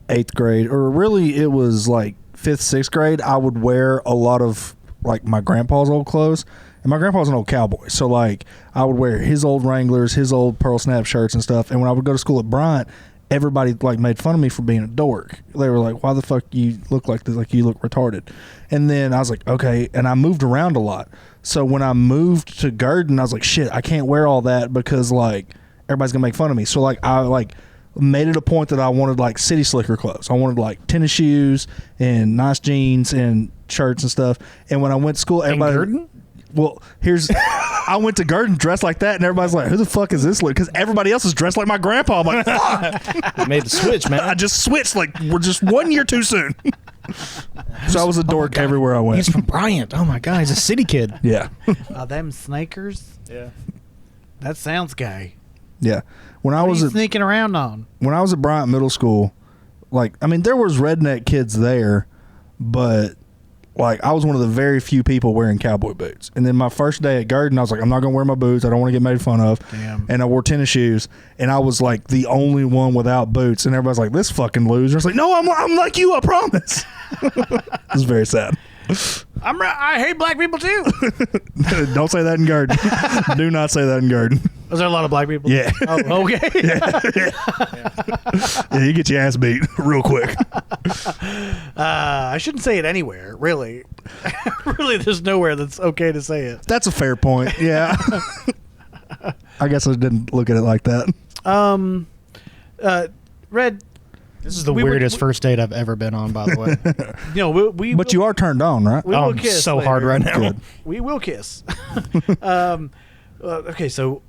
[SPEAKER 3] 8th grade, or really it was like 5th, 6th grade, I would wear a lot of like my grandpa's old clothes. And my grandpa was an old cowboy. So like I would wear his old Wranglers, his old Pearl Snap shirts and stuff. And when I would go to school at Bryant, everybody like made fun of me for being a dork. They were like, why the fuck you look like this? Like you look retarded. And then I was like, okay. And I moved around a lot. So when I moved to Garden, I was like, shit, I can't wear all that because like everybody's gonna make fun of me. So like I like made it a point that I wanted like city slicker clothes. I wanted like tennis shoes and nice jeans and shirts and stuff. And when I went to school, everybody.
[SPEAKER 2] Garden?
[SPEAKER 3] Well, I went to Garden dressed like that, and everybody's like, "Who the fuck is this?" Because everybody else is dressed like my grandpa. I'm like, "Fuck!"
[SPEAKER 2] You made the switch, man.
[SPEAKER 3] I just switched. Like we're just 1 year too soon. So I was a dork everywhere I went.
[SPEAKER 2] He's from Bryant. Oh my god, he's a city kid.
[SPEAKER 3] Yeah,
[SPEAKER 1] Them snakers.
[SPEAKER 2] Yeah.
[SPEAKER 1] That sounds gay.
[SPEAKER 3] yeah. When I
[SPEAKER 1] What are
[SPEAKER 3] was
[SPEAKER 1] you
[SPEAKER 3] at
[SPEAKER 1] sneaking around on?
[SPEAKER 3] Bryant Middle School, like I mean, there was redneck kids there, but like I was one of the very few people wearing cowboy boots. And then my first day at Garden, I was like, I'm not gonna wear my boots. I don't want to get made fun of.
[SPEAKER 1] Damn.
[SPEAKER 3] And I wore tennis shoes, and I was like the only one without boots. And everybody's like, "This fucking loser." I was like, "No, I'm like you. I promise." It was very sad.
[SPEAKER 1] I hate black people too.
[SPEAKER 3] Don't say that in Garden. Do not say that in Garden.
[SPEAKER 1] Was there a lot of black people?
[SPEAKER 3] Yeah.
[SPEAKER 1] Oh, okay.
[SPEAKER 3] Yeah, you get your ass beat real quick.
[SPEAKER 1] I shouldn't say it anywhere, really. Really, there's nowhere that's okay to say it.
[SPEAKER 3] That's a fair point. Yeah. I guess I didn't look at it like that.
[SPEAKER 1] Red,
[SPEAKER 2] This is the
[SPEAKER 1] We would-
[SPEAKER 2] weirdest first date I've ever been on, by the way.
[SPEAKER 3] But you are turned on, right?
[SPEAKER 1] We will
[SPEAKER 2] I'm
[SPEAKER 1] kiss
[SPEAKER 2] so
[SPEAKER 1] later.
[SPEAKER 2] hard right now.
[SPEAKER 3] Good.
[SPEAKER 1] We will kiss. Okay, so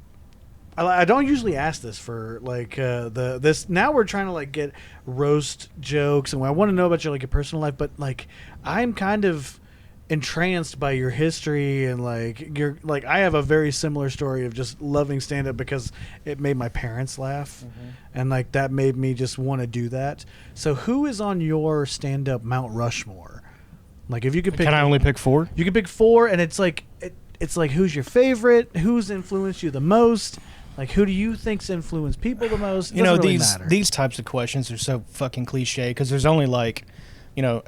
[SPEAKER 1] I don't usually ask this for like this. Now we're trying to like get roast jokes, and I want to know about your like your personal life. But like, I'm kind of entranced by your history, and like you're like I have a very similar story of just loving stand up because it made my parents laugh, and like that made me just want to do that. So who is on your stand up Mount Rushmore? Like if you could pick,
[SPEAKER 2] Can I only pick 4?
[SPEAKER 1] you could pick 4, and it's like it's like who's your favorite, who's influenced you the most, like who do you think's influenced people the most? It
[SPEAKER 2] You know,
[SPEAKER 1] doesn't really
[SPEAKER 2] these
[SPEAKER 1] matter.
[SPEAKER 2] these types of questions are so fucking cliche because there's only like,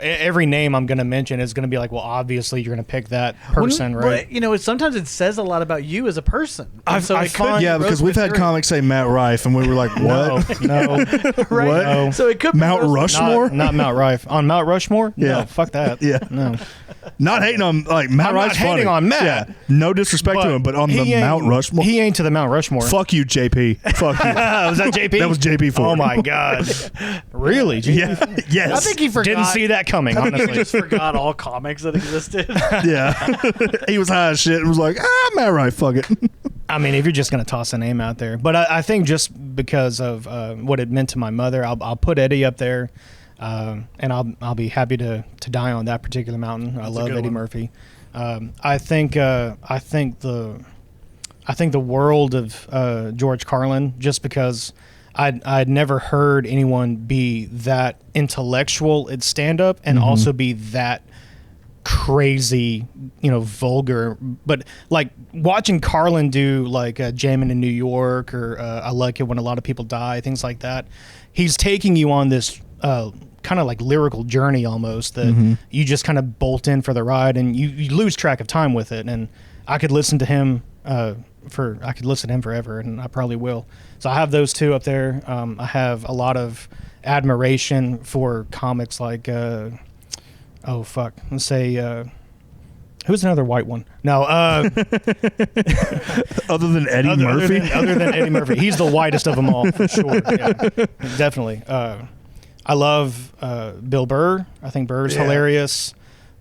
[SPEAKER 2] every name I'm going to mention is going to be like, well, obviously you're going to pick that person, right?
[SPEAKER 1] But, sometimes it says a lot about you as a person. And
[SPEAKER 2] I
[SPEAKER 1] it could
[SPEAKER 2] find-
[SPEAKER 1] be
[SPEAKER 3] Yeah, because
[SPEAKER 1] roast
[SPEAKER 3] we've had
[SPEAKER 1] material.
[SPEAKER 3] comics say Matt Rife, and we were like, "What?
[SPEAKER 2] No,
[SPEAKER 1] right?
[SPEAKER 3] What?
[SPEAKER 2] No.
[SPEAKER 1] So it could be
[SPEAKER 3] Mount
[SPEAKER 1] roast-
[SPEAKER 3] Rushmore?
[SPEAKER 2] not Mount Rife. On Mount Rushmore?
[SPEAKER 3] Yeah.
[SPEAKER 2] No, fuck that.
[SPEAKER 3] Yeah.
[SPEAKER 2] No.
[SPEAKER 3] Not hating on like Matt
[SPEAKER 2] I'm not
[SPEAKER 3] Rife's funny.
[SPEAKER 2] hating on Matt.
[SPEAKER 3] Yeah, no disrespect to him, but on
[SPEAKER 2] he
[SPEAKER 3] the
[SPEAKER 2] ain't-
[SPEAKER 3] Mount Rushmore,
[SPEAKER 2] He ain't to the Mount Rushmore.
[SPEAKER 3] fuck you, JP. Fuck you.
[SPEAKER 2] Was that JP?
[SPEAKER 3] That was JP Ford.
[SPEAKER 2] Oh my god. Really? JP?
[SPEAKER 3] Yeah. Yes.
[SPEAKER 1] I think he forgot.
[SPEAKER 2] Didn't see that coming,
[SPEAKER 1] He
[SPEAKER 2] honestly.
[SPEAKER 1] just forgot all comics that existed.
[SPEAKER 3] Yeah. He was high as shit and was like, Matt Rife, fuck it.
[SPEAKER 2] I mean, if you're just going to toss a name out there. But I think just because of what it meant to my mother, I'll put Eddie up there. And I'll be happy to die on that particular mountain. I love
[SPEAKER 1] good
[SPEAKER 2] Eddie
[SPEAKER 1] one.
[SPEAKER 2] Murphy. I think the world of George Carlin, just because I'd never heard anyone be that intellectual at stand up and also be that crazy, vulgar. But like watching Carlin do like Jamming in New York or I Like It When a Lot of People Die, things like that. He's taking you on this kind of like lyrical journey almost that you just kind of bolt in for the ride and you lose track of time with it. And I could listen to him I could listen to him forever, and I probably will. So I have those two up there. I have a lot of admiration for comics like let's say who's another white one? No,
[SPEAKER 3] Other than Eddie Murphy?
[SPEAKER 2] Other than Eddie Murphy. He's the whitest of them all, for sure. Yeah, definitely. I love Bill Burr. I think Burr's hilarious.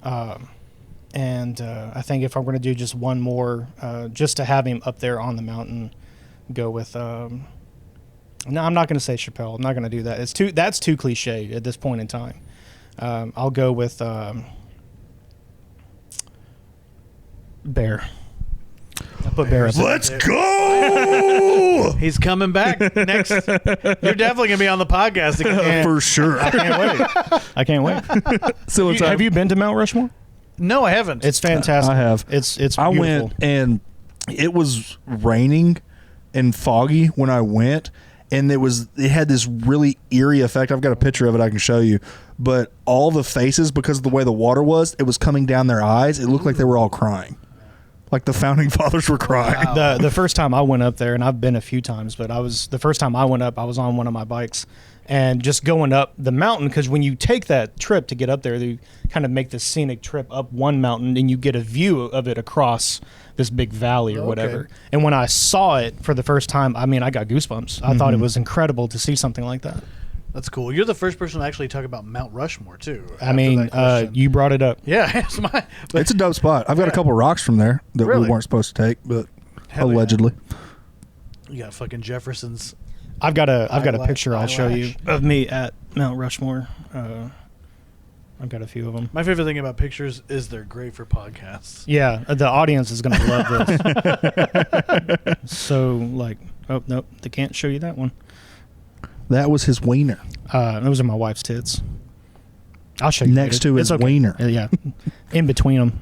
[SPEAKER 2] And I think if I'm going to do just one more, just to have him up there on the mountain, go with... no, I'm not going to say Chappelle. I'm not going to do that. That's too cliche at this point in time. I'll go with... Bear. I put Bear up there.
[SPEAKER 3] Let's go!
[SPEAKER 1] He's coming back next. You're definitely gonna be on the podcast again.
[SPEAKER 3] For sure.
[SPEAKER 2] I can't wait.
[SPEAKER 3] So
[SPEAKER 2] Have you been to Mount Rushmore?
[SPEAKER 1] No, I haven't.
[SPEAKER 2] It's fantastic.
[SPEAKER 3] I have.
[SPEAKER 2] It's beautiful.
[SPEAKER 3] I went and it was raining and foggy when I went, and it had this really eerie effect. I've got a picture of it I can show you. But all the faces, because of the way the water was, it was coming down their eyes. It looked like they were all crying. Like the founding fathers were crying.
[SPEAKER 1] Wow.
[SPEAKER 2] The first time I went up there, and I've been a few times, but the first time I went up, I was on one of my bikes, and just going up the mountain, because when you take that trip to get up there, you kind of make this scenic trip up one mountain, and you get a view of it across this big valley or whatever. And when I saw it for the first time, I mean, I got goosebumps. I thought it was incredible to see something like that.
[SPEAKER 1] That's cool. You're the first person to actually talk about Mount Rushmore too.
[SPEAKER 2] I mean, you brought it up.
[SPEAKER 1] Yeah,
[SPEAKER 3] It's a dope spot. I've got a couple rocks from there that we weren't supposed to take, but allegedly.
[SPEAKER 1] Yeah. You got fucking Jefferson's.
[SPEAKER 2] I've got a picture I'll show you of me at Mount Rushmore. I've got a few of them.
[SPEAKER 1] My favorite thing about pictures is they're great for podcasts.
[SPEAKER 2] Yeah, the audience is going to love this. So, oh, nope, they can't show you that one.
[SPEAKER 3] That was his wiener.
[SPEAKER 2] Those are my wife's tits. I'll show you.
[SPEAKER 3] Next to his wiener.
[SPEAKER 2] Yeah, in between them.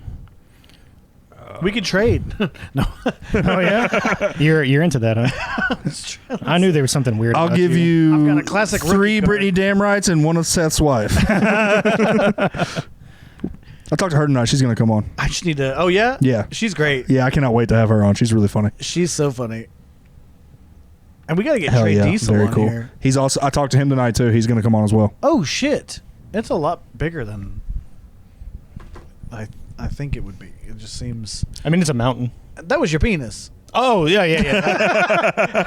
[SPEAKER 1] We could trade. No.
[SPEAKER 2] Oh yeah, you're into that, huh? I knew there was something weird.
[SPEAKER 3] I'll
[SPEAKER 2] about
[SPEAKER 3] give
[SPEAKER 2] you.
[SPEAKER 1] I've got a classic
[SPEAKER 3] 3
[SPEAKER 1] rookie
[SPEAKER 3] Brittany
[SPEAKER 1] card.
[SPEAKER 3] Damrights and one of Seth's wife. I talked to her tonight. She's going to come on.
[SPEAKER 1] I just need to. Oh yeah.
[SPEAKER 3] Yeah.
[SPEAKER 1] She's great.
[SPEAKER 3] Yeah, I cannot wait to have her on. She's really funny.
[SPEAKER 1] She's so funny. And we got to get
[SPEAKER 3] Hell
[SPEAKER 1] Trey
[SPEAKER 3] yeah,
[SPEAKER 1] Diesel
[SPEAKER 3] very
[SPEAKER 1] on
[SPEAKER 3] cool.
[SPEAKER 1] here.
[SPEAKER 3] He's also. I talked to him tonight too. He's going to come on as well.
[SPEAKER 1] Oh shit! It's a lot bigger than I think it would be. It just seems.
[SPEAKER 2] I mean, it's a mountain.
[SPEAKER 1] That was your penis.
[SPEAKER 2] Oh yeah. Yeah.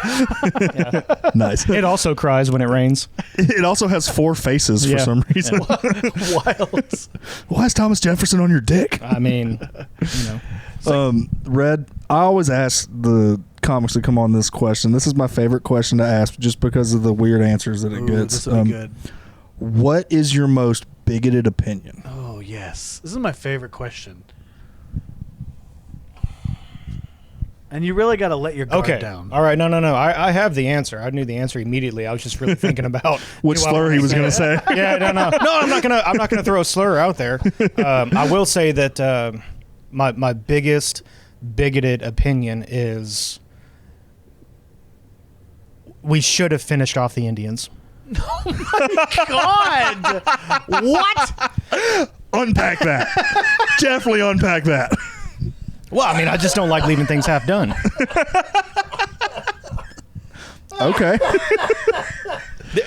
[SPEAKER 3] Nice.
[SPEAKER 2] It also cries when it rains.
[SPEAKER 3] It also has 4 faces for some reason.
[SPEAKER 1] Wild.
[SPEAKER 3] Why is Thomas Jefferson on your dick?
[SPEAKER 2] I mean,
[SPEAKER 3] Red, I always ask the comics to come on this question. This is my favorite question to ask just because of the weird answers that it gets.
[SPEAKER 1] This will be good.
[SPEAKER 3] What is your most bigoted opinion?
[SPEAKER 1] Oh yes, this is my favorite question. And you really got to let your guard down.
[SPEAKER 2] All right. No. I have the answer. I knew the answer immediately. I was just really thinking about
[SPEAKER 3] Which slur he was going to say.
[SPEAKER 2] Yeah. No. No, I'm not gonna throw a slur out there. I will say that my biggest bigoted opinion is we should have finished off the Indians.
[SPEAKER 1] Oh my God! What?
[SPEAKER 3] Unpack that. Definitely unpack that.
[SPEAKER 2] Well, I mean, I just don't like leaving things half done.
[SPEAKER 3] Okay.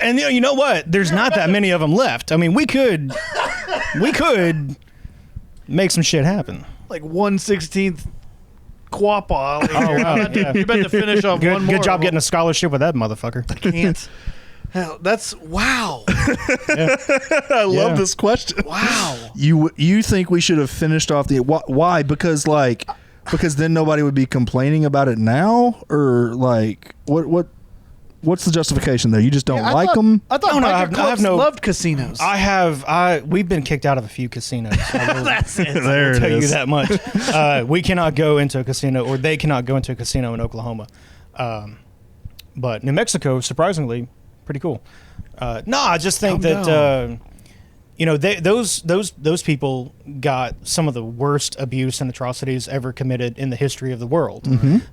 [SPEAKER 2] And you know what? There's not that many of them left. I mean, we could make some shit happen.
[SPEAKER 1] Like 1/16 Quappa.
[SPEAKER 2] Oh, wow. Yeah.
[SPEAKER 1] You about to finish off one more.
[SPEAKER 2] Good job getting a scholarship with that motherfucker.
[SPEAKER 1] Can't. Hell, that's wow.
[SPEAKER 3] I love this question.
[SPEAKER 1] Wow.
[SPEAKER 3] You think we should have finished off the why? Because then nobody would be complaining about it now, or like what's the justification there? You just don't like them?
[SPEAKER 1] I thought Biker Clubs loved casinos.
[SPEAKER 2] We've been kicked out of a few casinos.
[SPEAKER 1] That's it.
[SPEAKER 3] There
[SPEAKER 2] I'll tell
[SPEAKER 3] it
[SPEAKER 2] you
[SPEAKER 3] is.
[SPEAKER 2] that much. We cannot go into a casino, or they cannot go into a casino in Oklahoma. But New Mexico, surprisingly, pretty cool. I just think those people got some of the worst abuse and atrocities ever committed in the history of the world,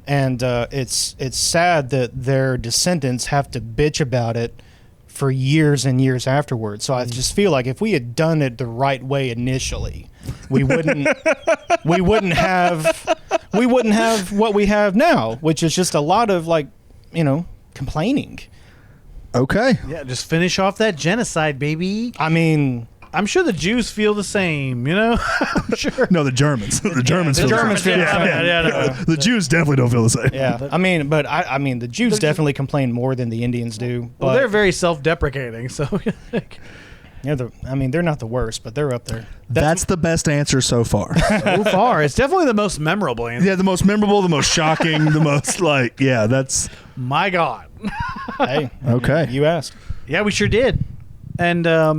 [SPEAKER 2] and it's sad that their descendants have to bitch about it for years and years afterwards. So I just feel like if we had done it the right way initially, we wouldn't have we wouldn't have what we have now, which is just a lot of complaining.
[SPEAKER 3] Okay.
[SPEAKER 1] Yeah, just finish off that genocide, baby.
[SPEAKER 2] I mean,
[SPEAKER 1] I'm sure the Jews feel the same, I'm sure.
[SPEAKER 3] No, the Germans. The Germans
[SPEAKER 1] the
[SPEAKER 3] feel
[SPEAKER 1] Germans
[SPEAKER 3] the same.
[SPEAKER 1] feel the same. Yeah,
[SPEAKER 3] The Jews definitely don't feel the same.
[SPEAKER 2] yeah. I mean, the Jews definitely complain more than the Indians do. But
[SPEAKER 1] Well, they're very self-deprecating, so
[SPEAKER 2] yeah, they're not the worst, but they're up there.
[SPEAKER 3] That's the best answer so far.
[SPEAKER 1] so far, it's definitely the most memorable answer.
[SPEAKER 3] Yeah, the most memorable, the most shocking, the most that's
[SPEAKER 1] My God.
[SPEAKER 2] Hey,
[SPEAKER 3] okay.
[SPEAKER 2] You asked.
[SPEAKER 1] Yeah, we sure did. And I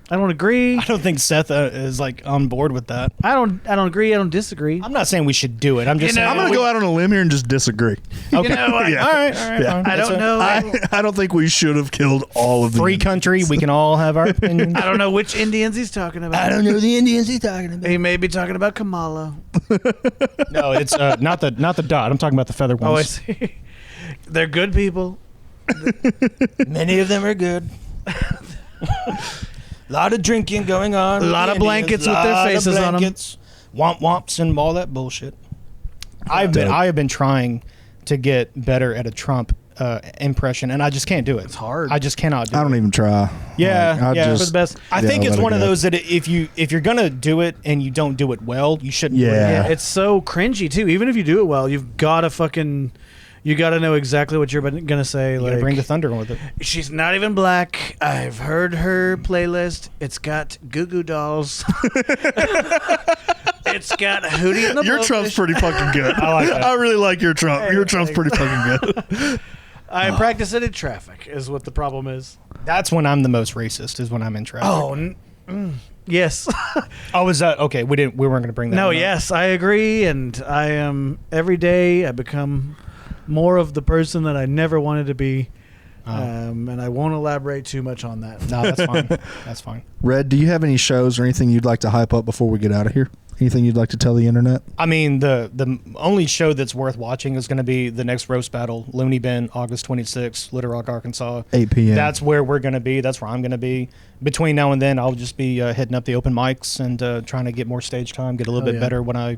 [SPEAKER 1] don't agree.
[SPEAKER 2] I don't think Seth is on board with that.
[SPEAKER 1] I don't agree. I don't disagree.
[SPEAKER 2] I'm not saying we should do it. I'm just saying
[SPEAKER 3] I'm going to go out on a limb here and just disagree.
[SPEAKER 2] Okay.
[SPEAKER 1] Yeah.
[SPEAKER 2] All right.
[SPEAKER 3] Yeah.
[SPEAKER 2] Fine.
[SPEAKER 1] I don't know.
[SPEAKER 3] I don't think we should have killed all of the
[SPEAKER 2] Free
[SPEAKER 3] Indians.
[SPEAKER 2] country. We can all have our opinions.
[SPEAKER 1] I don't know which Indians he's talking about.
[SPEAKER 2] I don't know the Indians he's talking about.
[SPEAKER 1] He may be talking about Kamala.
[SPEAKER 2] No, it's not the dot. I'm talking about the feather
[SPEAKER 1] Oh, I
[SPEAKER 2] ones.
[SPEAKER 1] see. They're good people.
[SPEAKER 2] Many of them are good. A lot of drinking going on.
[SPEAKER 1] A lot of blankets with their faces on them.
[SPEAKER 2] Womp womps and all that bullshit. I have been trying to get better at a Trump impression, and I just can't do it.
[SPEAKER 1] It's hard.
[SPEAKER 2] I just cannot do it.
[SPEAKER 3] I don't even try.
[SPEAKER 2] Yeah, yeah.
[SPEAKER 1] For the best.
[SPEAKER 2] I think it's
[SPEAKER 3] let it
[SPEAKER 2] one of
[SPEAKER 3] go.
[SPEAKER 2] those that if you're gonna do it and you don't do it well, you shouldn't. do it.
[SPEAKER 3] Yeah.
[SPEAKER 1] It's so cringy too. Even if you do it well, you got to know exactly what you're gonna say.
[SPEAKER 2] You gotta bring the thunder with it.
[SPEAKER 1] She's not even black. I've heard her playlist. It's got Goo Goo Dolls. It's got Hootie and the
[SPEAKER 3] Your Trump's
[SPEAKER 1] Blowfish.
[SPEAKER 3] pretty fucking good.
[SPEAKER 2] I like that.
[SPEAKER 3] I really like your Trump. Your Trump's pretty fucking good.
[SPEAKER 1] I practice it in traffic. Is what the problem is.
[SPEAKER 2] That's when I'm the most racist. Is when I'm in traffic.
[SPEAKER 1] Oh, yes.
[SPEAKER 2] Oh, is that okay? We weren't gonna bring that.
[SPEAKER 1] No,
[SPEAKER 2] one up.
[SPEAKER 1] yes, I agree, and I am every day. I become more of the person that I never wanted to be, and I won't elaborate too much on that.
[SPEAKER 2] No, that's fine. That's fine.
[SPEAKER 3] Red, do you have any shows or anything you'd like to hype up before we get out of here? Anything you'd like to tell the internet?
[SPEAKER 2] I mean, the only show that's worth watching is going to be the next roast battle, Looney Bin, August 26th, Little Rock, Arkansas.
[SPEAKER 3] 8 p.m.
[SPEAKER 2] That's where we're going to be. That's where I'm going to be. Between now and then, I'll just be hitting up the open mics and trying to get more stage time, get a little bit better when I...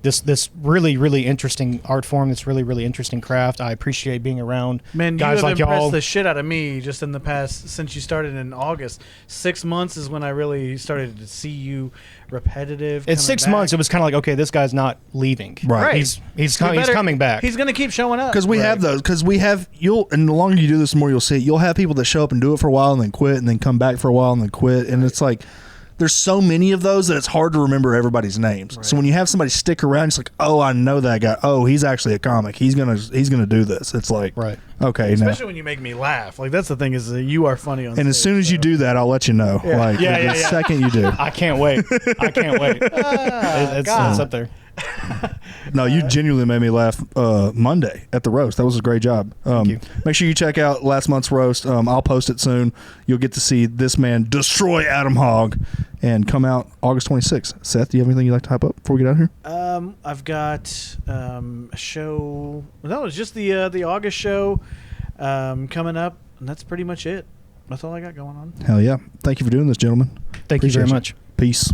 [SPEAKER 2] This really, really interesting art form, this really, really interesting craft. I appreciate being around
[SPEAKER 1] Man,
[SPEAKER 2] guys
[SPEAKER 1] you have
[SPEAKER 2] like
[SPEAKER 1] impressed
[SPEAKER 2] y'all.
[SPEAKER 1] the shit out of me just in the past, since you started in August. 6 months is when I really started to see you repetitive.
[SPEAKER 2] It's 6 months. It was kind of like, okay, this guy's not leaving.
[SPEAKER 3] Right.
[SPEAKER 2] He's coming back.
[SPEAKER 1] He's going to keep showing up.
[SPEAKER 3] Because we have those. Because we have and the longer you do this, the more you'll see it. You'll have people that show up and do it for a while and then quit and then come back for a while and then quit. And it's like there's so many of those that it's hard to remember everybody's names. Right. So when you have somebody stick around, it's like, oh, I know that guy. Oh, he's actually a comic. He's gonna do this. It's like,
[SPEAKER 2] right.
[SPEAKER 3] Okay,
[SPEAKER 1] especially when you make me laugh. Like that's the thing is that you are funny on stage.
[SPEAKER 3] And as soon as you do that, I'll let you know.
[SPEAKER 1] Yeah.
[SPEAKER 3] Like the second you do.
[SPEAKER 2] I can't wait. It's up there.
[SPEAKER 3] No, you genuinely made me laugh Monday at the roast. That was a great job.
[SPEAKER 2] Thank you.
[SPEAKER 3] Make sure you check out last month's roast. I'll post it soon. You'll get to see this man destroy Adam Hogg and come out August 26th. Seth, do you have anything you'd like to hype up before we get out of here?
[SPEAKER 1] I've got a show. No, it's just the August show coming up, and that's pretty much it. That's all I got going on.
[SPEAKER 3] Hell yeah. Thank you for doing this, gentlemen.
[SPEAKER 2] Thank you very much.
[SPEAKER 3] Peace.